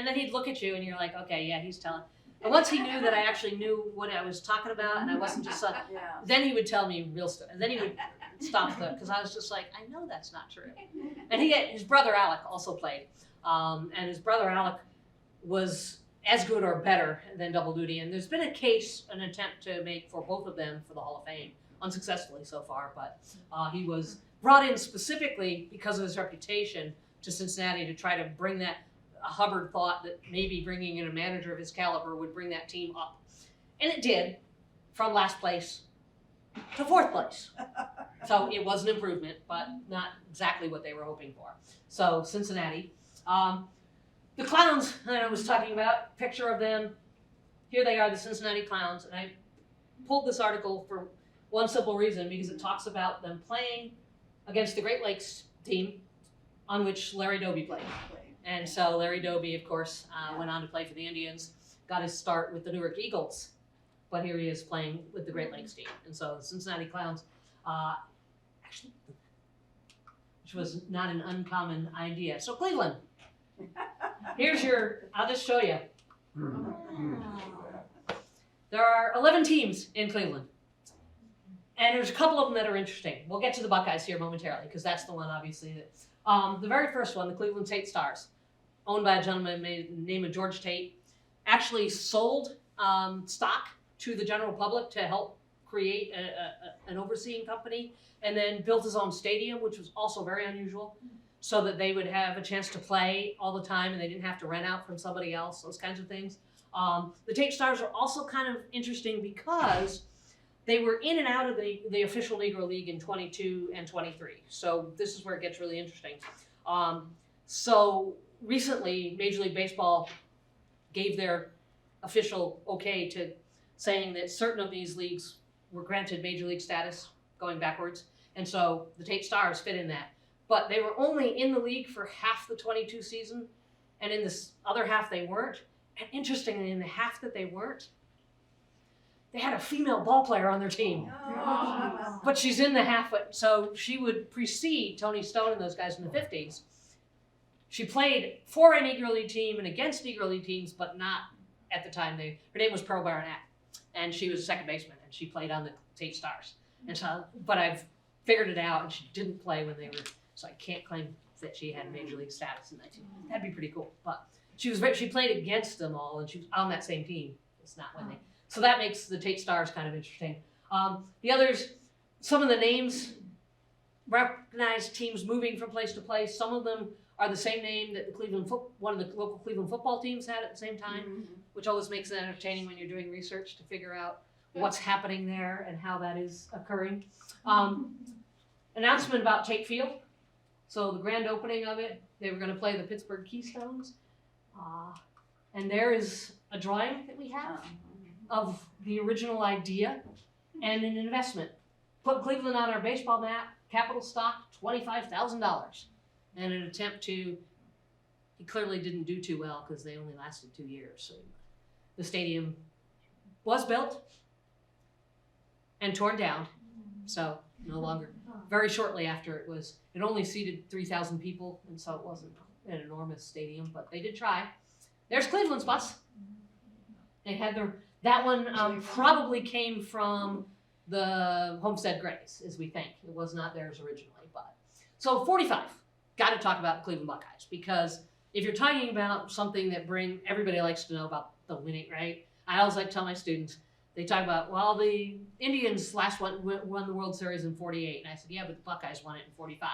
then he'd look at you and you're like, okay, yeah, he's telling. And once he knew that I actually knew what I was talking about, and I wasn't just like, Yeah. then he would tell me real stuff, and then he would stop because I was just like, I know that's not true. And his brother Alec also played, and his brother Alec was as good or better than Double Duty, and there's been an attempt to make for both of them for the Hall of Fame, unsuccessfully so far, but he was brought in specifically because of his reputation to Cincinnati to try to bring that. Hubbard thought that maybe bringing in a manager of his caliber would bring that team up, and it did, from last place to fourth place. So it was an improvement, but not exactly what they were hoping for. So Cincinnati, the Clowns that I was talking about, picture of them. Here they are, the Cincinnati Clowns, and I pulled this article for one simple reason, because it talks about them playing against the Great Lakes team, on which Larry Doby played. And so Larry Doby, of course, went on to play for the Indians, got his start with the Newark Eagles, but here he is playing with the Great Lakes team. And so the Cincinnati Clowns, actually, which was not an uncommon idea. So Cleveland, I'll just show you. There are 11 teams in Cleveland. And there's a couple of them that are interesting. We'll get to the Buckeyes here momentarily, because that's the one, obviously, that the very first one, the Cleveland Tate Stars, owned by a gentleman by the name of George Tate, actually sold stock to the general public to help create an overseeing company, and then built his own stadium, which was also very unusual, so that they would have a chance to play all the time and they didn't have to rent out from somebody else, those kinds of things. The Tate Stars are also kind of interesting because they were in and out of the official Negro League in 22 and 23. So this is where it gets really interesting. So recently, Major League Baseball gave their official okay to saying that certain of these leagues were granted Major League status going backwards. And so the Tate Stars fit in that. But they were only in the league for half the 22 season, and in this other half they weren't. And interestingly, in the half that they weren't, they had a female ball player on their team. Oh. But she's in the half, so she would precede Tony Stone and those guys in the 50s. She played for a Negro League team and against Negro League teams, but not at the time. Her name was Pearl Barnett, and she was a second baseman, and she played on the Tate Stars. And so, but I've figured it out, and she didn't play when they were, so I can't claim that she had Major League status in 19. That'd be pretty cool. But she played against them all, and she was on that same team. It's not when they. So that makes the Tate Stars kind of interesting. The others, some of the names recognize teams moving from place to place. Some of them are the same name that one of the local Cleveland football teams had at the same time, which always makes it entertaining when you're doing research to figure out what's happening there and how that is occurring. Announcement about Tate Field. So the grand opening of it, they were going to play the Pittsburgh Keystones. And there is a drawing that we have of the original idea and an investment. Put Cleveland on our baseball map, capital stock, $25,000. And an attempt he clearly didn't do too well because they only lasted 2 years. So the stadium was built and torn down. So no longer, very shortly after it only seated 3,000 people. And so it wasn't an enormous stadium, but they did try. There's Cleveland's bus. They had that one probably came from the Homestead Grays, as we think. It was not theirs originally, but. So 45, got to talk about the Cleveland Buckeyes, because if you're talking about something that everybody likes to know about the winning, right? I always like to tell my students, they talk about, well, the Indians won the World Series in 48. And I said, yeah, but the Buckeyes won it in 45.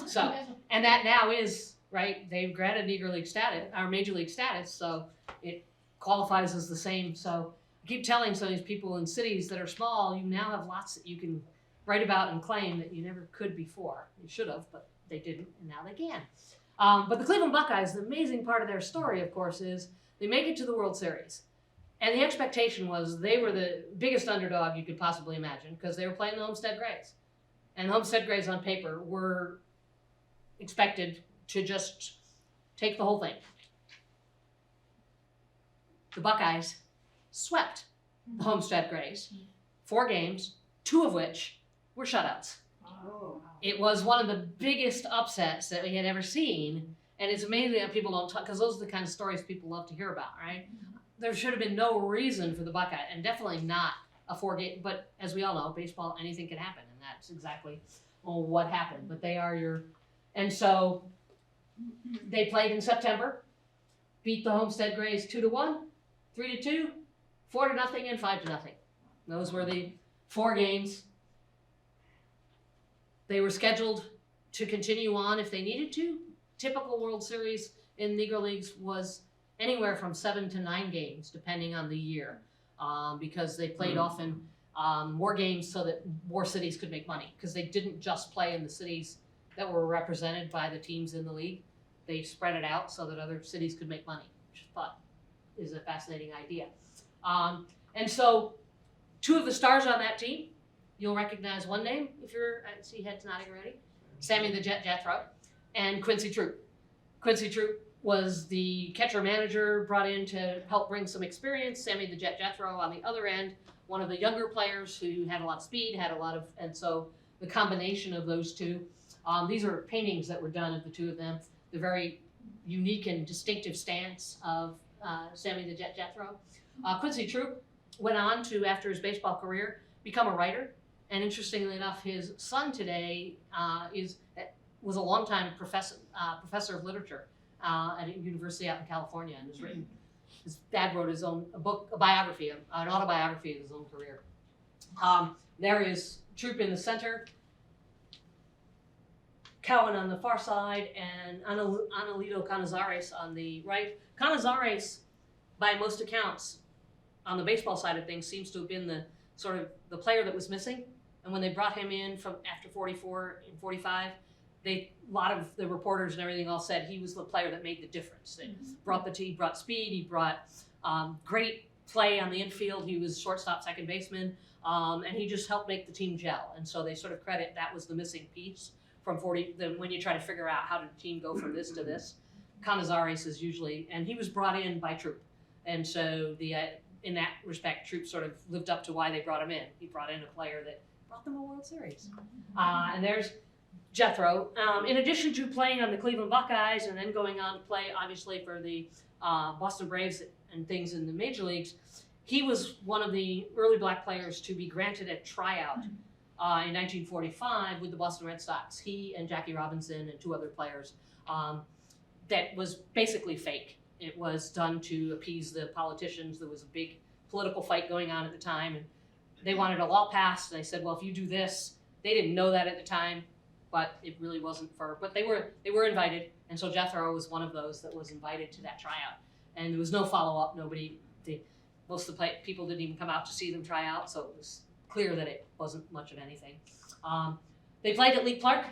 So, and that now is, right, they've granted Negro League status, or Major League status, so it qualifies as the same. So I keep telling some of these people in cities that are small, you now have lots that you can write about and claim that you never could before. You should have, but they didn't, and now they can. But the Cleveland Buckeyes, the amazing part of their story, of course, is they make it to the World Series. And the expectation was they were the biggest underdog you could possibly imagine, because they were playing the Homestead Grays. And the Homestead Grays on paper were expected to just take the whole thing. The Buckeyes swept the Homestead Grays, 4 games, 2 of which were shutouts. Oh. It was one of the biggest upsets that we had ever seen, and it's amazing that people don't talk, because those are the kind of stories people love to hear about, right? There should have been no reason for the Buckeye, and definitely not a 4-game, but as we all know, baseball, anything can happen, and that's exactly what happened. But they are and so they played in September, beat the Homestead Grays 2-1, 3-2, 4-0, and 5-0. Those were the 4 games. They were scheduled to continue on if they needed to. Typical World Series in Negro Leagues was anywhere from 7 to 9 games, depending on the year, because they played often more games so that more cities could make money, because they didn't just play in the cities that were represented by the teams in the league. They spread it out so that other cities could make money, which I thought is a fascinating idea. And so 2 of the stars on that team, you'll recognize one name if I see heads nodding already, Sammy the Jet Jethro, and Quincy Troop. Quincy Troop was the catcher manager brought in to help bring some experience. Sammy the Jet Jethro on the other end, one of the younger players who had a lot of speed, and so the combination of those 2. These are paintings that were done of the 2 of them. The very unique and distinctive stance of Sammy the Jet Jethro. Quincy Troop went on to, after his baseball career, become a writer. And interestingly enough, his son today was a longtime professor of literature at a university out in California, and has written. His dad wrote a biography, an autobiography of his own career. There is Troop in the center, Cowan on the far side, and Anelito Canizares on the right. Canizares, by most accounts, on the baseball side of things, seems to have been the player that was missing. And when they brought him in from after 44 and 45, a lot of the reporters and everything all said he was the player that made the difference. He brought speed, he brought great play on the infield. He was shortstop, second baseman, and he just helped make the team gel. And so they sort of credit that was the missing piece from 40. When you try to figure out how did the team go from this to this, Canizares is usually, and he was brought in by Troop. And so in that respect, Troop sort of lived up to why they brought him in. He brought in a player that brought them a World Series. And there's Jethro. In addition to playing on the Cleveland Buckeyes and then going on to play, obviously, for the Boston Braves and things in the major leagues, he was one of the early black players to be granted a tryout in 1945 with the Boston Red Sox. He and Jackie Robinson and 2 other players. That was basically fake. It was done to appease the politicians. There was a big political fight going on at the time, and they wanted a law passed. And they said, well, if you do this, they didn't know that at the time, but it really wasn't for, but they were invited. And so Jethro was one of those that was invited to that tryout. And there was no follow-up. Most of the people didn't even come out to see them try out, so it was clear that it wasn't much of anything. They played at Lee Clark,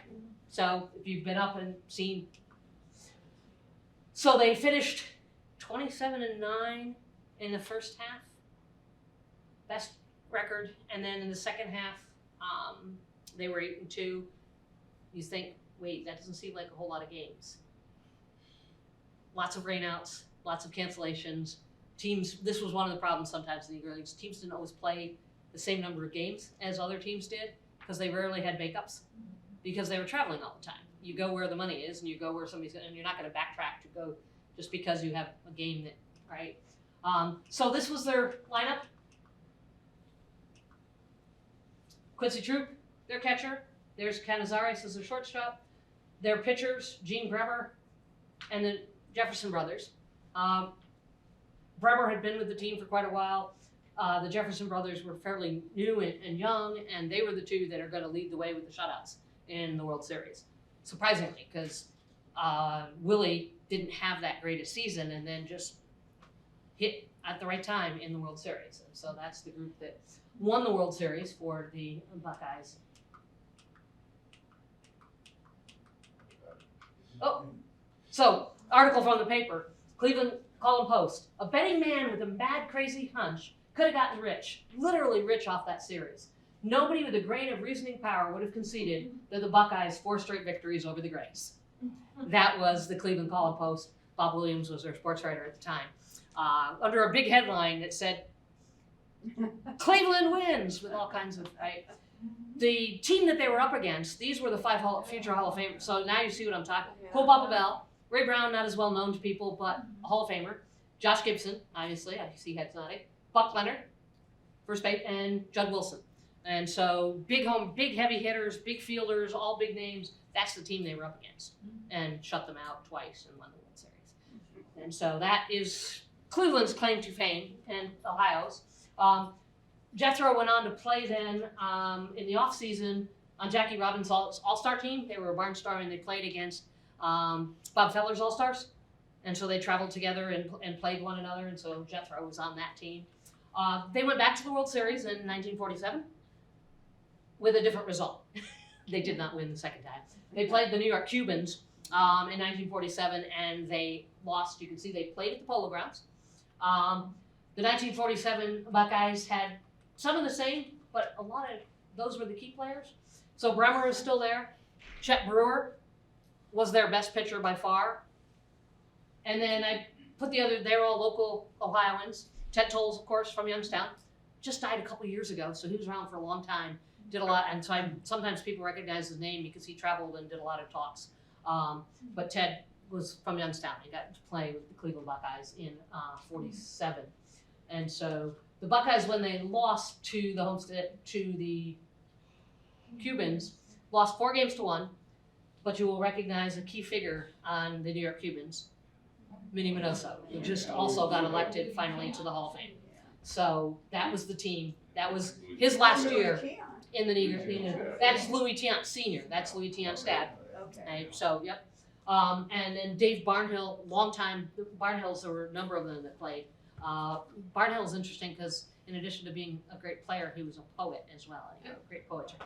so if you've been up and seen, so they finished 27-9 in the first half, best record, and then in the second half, they were 8-2. You think, wait, that doesn't seem like a whole lot of games. Lots of rainouts, lots of cancellations. Teams, this was one of the problems sometimes in the Negro Leagues. Teams didn't always play the same number of games as other teams did because they rarely had makeups because they were traveling all the time. You go where the money is and you go where somebody's going, and you're not going to backtrack to go just because you have a game that, right? So this was their lineup. Quincy Troop, their catcher. There's Canizares as their shortstop. Their pitchers, Gene Bremer and the Jefferson brothers. Bremer had been with the team for quite a while. The Jefferson brothers were fairly new and young, and they were the 2 that are going to lead the way with the shutouts in the World Series. Surprisingly, because Willie didn't have that great a season and then just hit at the right time in the World Series. And so that's the group that won the World Series for the Buckeyes. Oh, so article from the paper, Cleveland Column Post. A betting man with a mad, crazy hunch could have gotten rich, literally rich off that series. Nobody with a grain of reasoning power would have conceded that the Buckeyes 4 straight victories over the Grays. That was the Cleveland Column Post. Bob Williams was their sports writer at the time. Under a big headline that said, Cleveland wins, with all kinds of, right? The team that they were up against, these were the 5 future Hall of Famers. So now you see what I'm talking. Cole Papa Bell, Ray Brown, not as well known to people, but a Hall of Famer. Josh Gibson, obviously, I see head's nodding. Buck Leonard, first base, and Judd Wilson. And so big heavy hitters, big fielders, all big names. That's the team they were up against, and shut them out twice and won the World Series. And so that is Cleveland's claim to fame, and Ohio's. Jethro went on to play then in the offseason on Jackie Robinson's All-Star team. They were a barnstar, and they played against Bob Feller's All-Stars. And so they traveled together and played one another, and so Jethro was on that team. They went back to the World Series in 1947 with a different result. They did not win the second time. They played the New York Cubans in 1947, and they lost. You can see they played at the Polo Grounds. The 1947 Buckeyes had some of the same, but a lot of those were the key players. So Bremer is still there. Chet Brewer was their best pitcher by far. And then I put they're all local Ohioans. Ted Tolles, of course, from Youngstown, just died a couple years ago, so he was around for a long time, did a lot, and so sometimes people recognize his name because he traveled and did a lot of talks. But Ted was from Youngstown. He got to play with the Cleveland Buckeyes in 47. And so the Buckeyes, when they lost to the Cubans, lost 4-1, but you will recognize a key figure on the New York Cubans, Minnie Minoso, who just also got elected finally to the Hall of Fame. So that was the team. That was his last year in the Negro Leagues. That's Louis Tiant Sr. That's Louis Tiant's dad. Okay. So, yep. And then Dave Barnhill, longtime Barnhills, there were a number of them that played. Barnhill is interesting because in addition to being a great player, he was a poet as well. He wrote great poetry.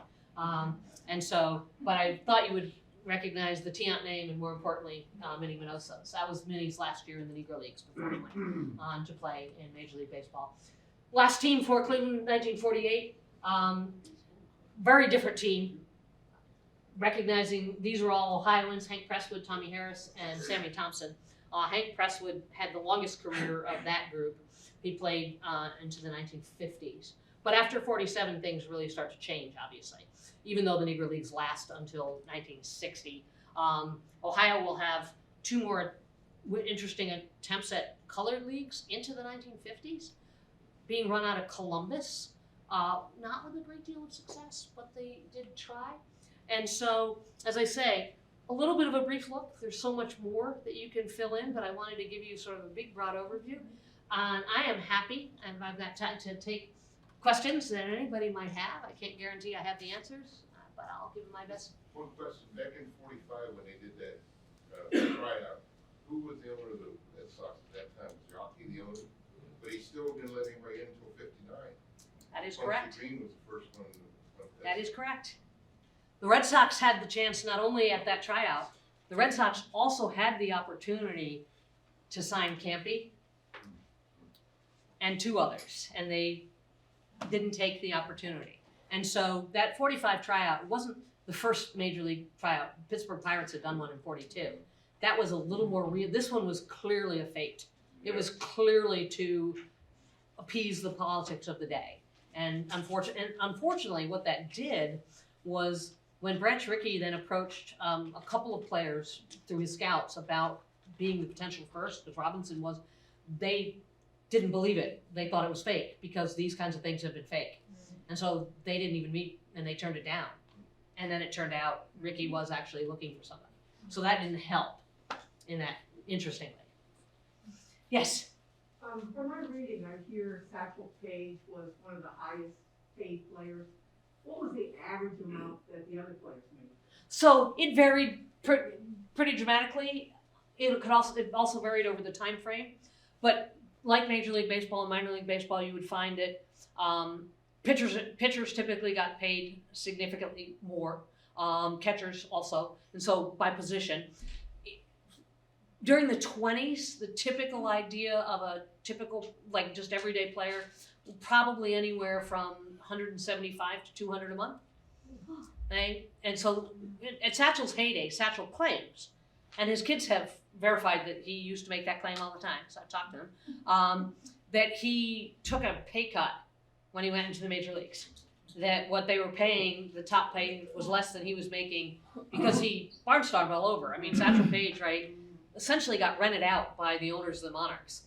And so, but I thought you would recognize the Tiant name and more importantly, Minnie Minoso. So that was Minnie's last year in the Negro Leagues before he went on to play in Major League Baseball. Last team for Cleveland, 1948. Very different team. Recognizing these were all Ohioans, Hank Presswood, Tommy Harris, and Sammy Thompson. Hank Presswood had the longest career of that group. He played into the 1950s. But after 47, things really start to change, obviously. Even though the Negro Leagues last until 1960. Ohio will have 2 more interesting attempts at colored leagues into the 1950s, being run out of Columbus. Not with a great deal of success, but they did try. And so, as I say, a little bit of a brief look. There's so much more that you can fill in, but I wanted to give you sort of a big, broad overview. And I am happy, and I've got time to take questions that anybody might have. I can't guarantee I have the answers, but I'll give it my best. One question, back in 45 when they did that tryout, who was the owner of the Red Sox at that time? Was Rocky the owner? But he still didn't let anybody in until 59. That is Quincy correct. Green was the first one. That is correct. The Red Sox had the chance not only at that tryout, the Red Sox also had the opportunity to sign Campy and 2 others, and they didn't take the opportunity. And so that 45 tryout wasn't the first major league tryout. Pittsburgh Pirates had done one in 42. That was a little more real. This one was clearly a fake. It was clearly to appease the politics of the day. And unfortunately, what that did was when Branch Rickey then approached a couple of players through his scouts about being the potential first, because Robinson was, they didn't believe it. They thought it was fake because these kinds of things have been fake. And so they didn't even meet and they turned it down. And then it turned out Rickey was actually looking for somebody. So that didn't help in that, interestingly. Yes? From my reading, I hear Satchel Paige was one of the highest paid players. What was the average amount that the other players made? So it varied pretty dramatically. It also varied over the time frame. But like Major League Baseball and Minor League Baseball, you would find it. Pitchers typically got paid significantly more. Catchers also, and so by position. During the 20s, the typical idea of a typical, like just everyday player, probably anywhere from 175 to 200 a month. Right? And so at Satchel's heyday, Satchel claims, and his kids have verified that he used to make that claim all the time, so I've talked to him, that he took a pay cut when he went into the major leagues. That what they were paying, the top pay, was less than he was making because he barnstormed all over. I mean, Satchel Paige, right, essentially got rented out by the owners of the Monarchs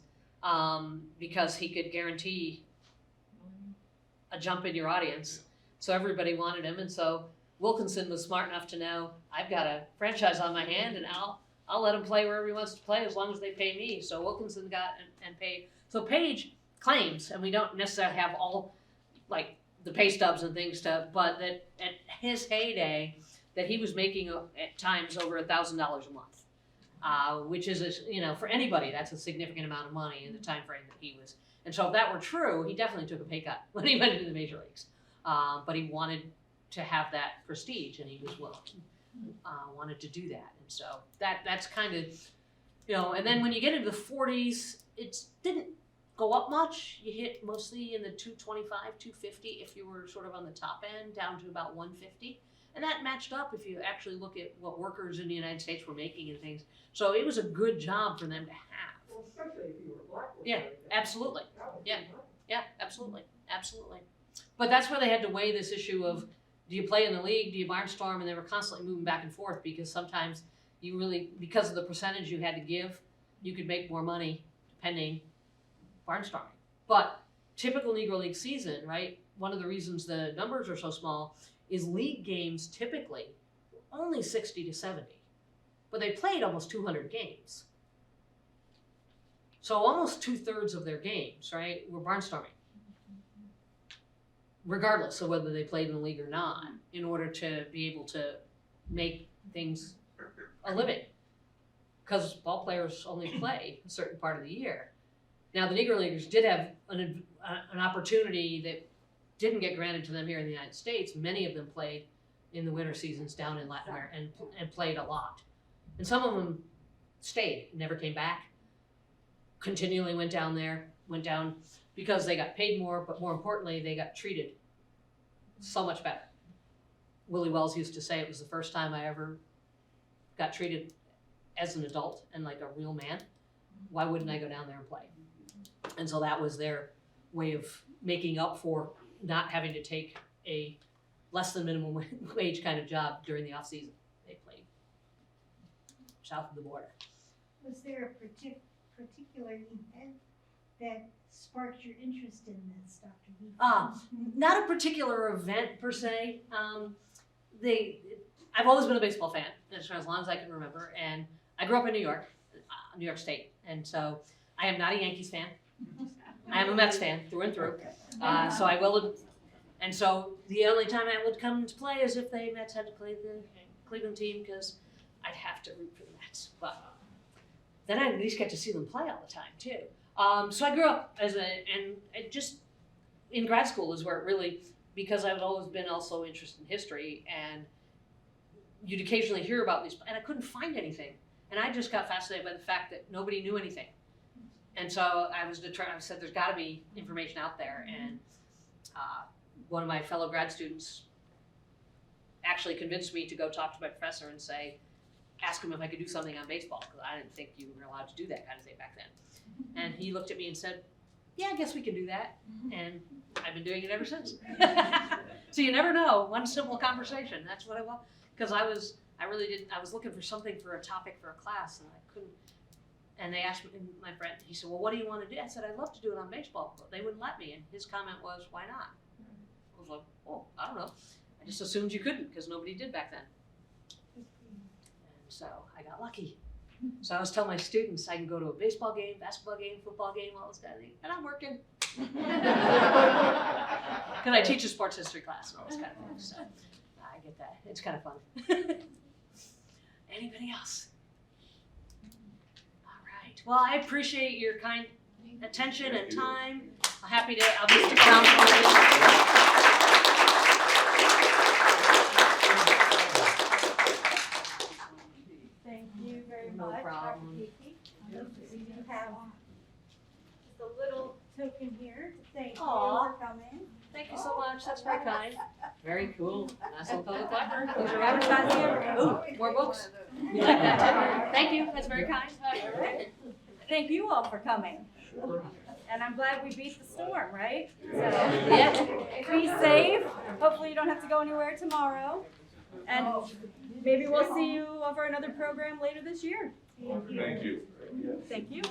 because he could guarantee a jump in your audience. So everybody wanted him, and so Wilkinson was smart enough to know, I've got a franchise on my hand, and I'll let him play wherever he wants to play as long as they pay me. So Wilkinson got and paid. So Paige claims, and we don't necessarily have all like the pay stubs and things but that at his heyday, that he was making at times over $1,000 a month, which is for anybody that's a significant amount of money in the time frame that he was. And so if that were true, he definitely took a pay cut when he went into the major leagues. But he wanted to have that prestige, and he was willing, wanted to do that. And so that's kind of, and then when you get into the 40s, it didn't go up much. You hit mostly in the 225, 250 if you were sort of on the top end, down to about 150. And that matched up if you actually look at what workers in the United States were making and things. So it was a good job for them to have. Well, especially if you were black. Yeah, absolutely. Yeah. That was Yeah, absolutely. Absolutely. But that's where they had to weigh this issue of, do you play in the league, do you barnstorm? And they were constantly moving back and forth because sometimes you really, because of the percentage you had to give, you could make more money depending barnstorming. But typical Negro League season, right? One of the reasons the numbers are so small is league games typically only 60 to 70, but they played almost 200 games. So almost 2/3 of their games, right, were barnstorming, regardless of whether they played in the league or not, in order to be able to make things a living. Because ball players only play a certain part of the year. Now, the Negro Leaguers did have an opportunity that didn't get granted to them here in the United States. Many of them played in the winter seasons down in Latin America and played a lot. And some of them stayed, never came back, continually went down because they got paid more, but more importantly, they got treated so much better. Willie Wells used to say it was the first time I ever got treated as an adult and like a real man. Why wouldn't I go down there and play? And so that was their way of making up for not having to take a less than minimum wage kind of job during the off season. They played south of the border. Was there a particular event that sparked your interest in this, Dr. Heaphy? Not a particular event per se. I've always been a baseball fan as long as I can remember, and I grew up in New York, New York State, and so I am not a Yankees fan. I am a Mets fan through and through. So I will, and so the only time I would come to play is if the Mets had to play the Cleveland team, because I'd have to root for the Mets. But then I at least get to see them play all the time too. So I grew up and just in grad school is where it really, because I've always been also interested in history, and you'd occasionally hear about these, and I couldn't find anything. And I just got fascinated by the fact that nobody knew anything. And so I said, there's gotta be information out there. And one of my fellow grad students actually convinced me to go talk to my professor and ask him if I could do something on baseball, because I didn't think you were allowed to do that kind of thing back then. And he looked at me and said, yeah, I guess we can do that. And I've been doing it ever since. So you never know, one simple conversation, that's what I want. Because I was looking for something for a topic for a class, and I couldn't. And they asked me, my friend, he said, well, what do you want to do? I said, I'd love to do it on baseball, but they wouldn't let me. And his comment was, why not? I was like, oh, I don't know. I just assumed you couldn't, because nobody did back then. And so I got lucky. So I was telling my students I can go to a baseball game, basketball game, football game, all this kind of thing, and I'm working. Because I teach a sports history class and all this kind of thing, so I get that. It's kind of fun. Anybody else? All right. Well, I appreciate your kind attention and time. I'm happy to, I'll be stick around for you. Thank you very No much, problem. Dr. Heaphy. We do have just a little token here to thank you Aw. for coming. Thank you so much. That's very kind. Very cool. Nice little public library. Those are advertising everywhere. Ooh, more books. You like that too? Thank you. That's very kind. Thank you all for coming. And I'm glad we beat the storm, right? So, Yeah. be safe. Hopefully you don't have to go anywhere tomorrow. And maybe we'll see you over another program later this year. Thank you. Thank you.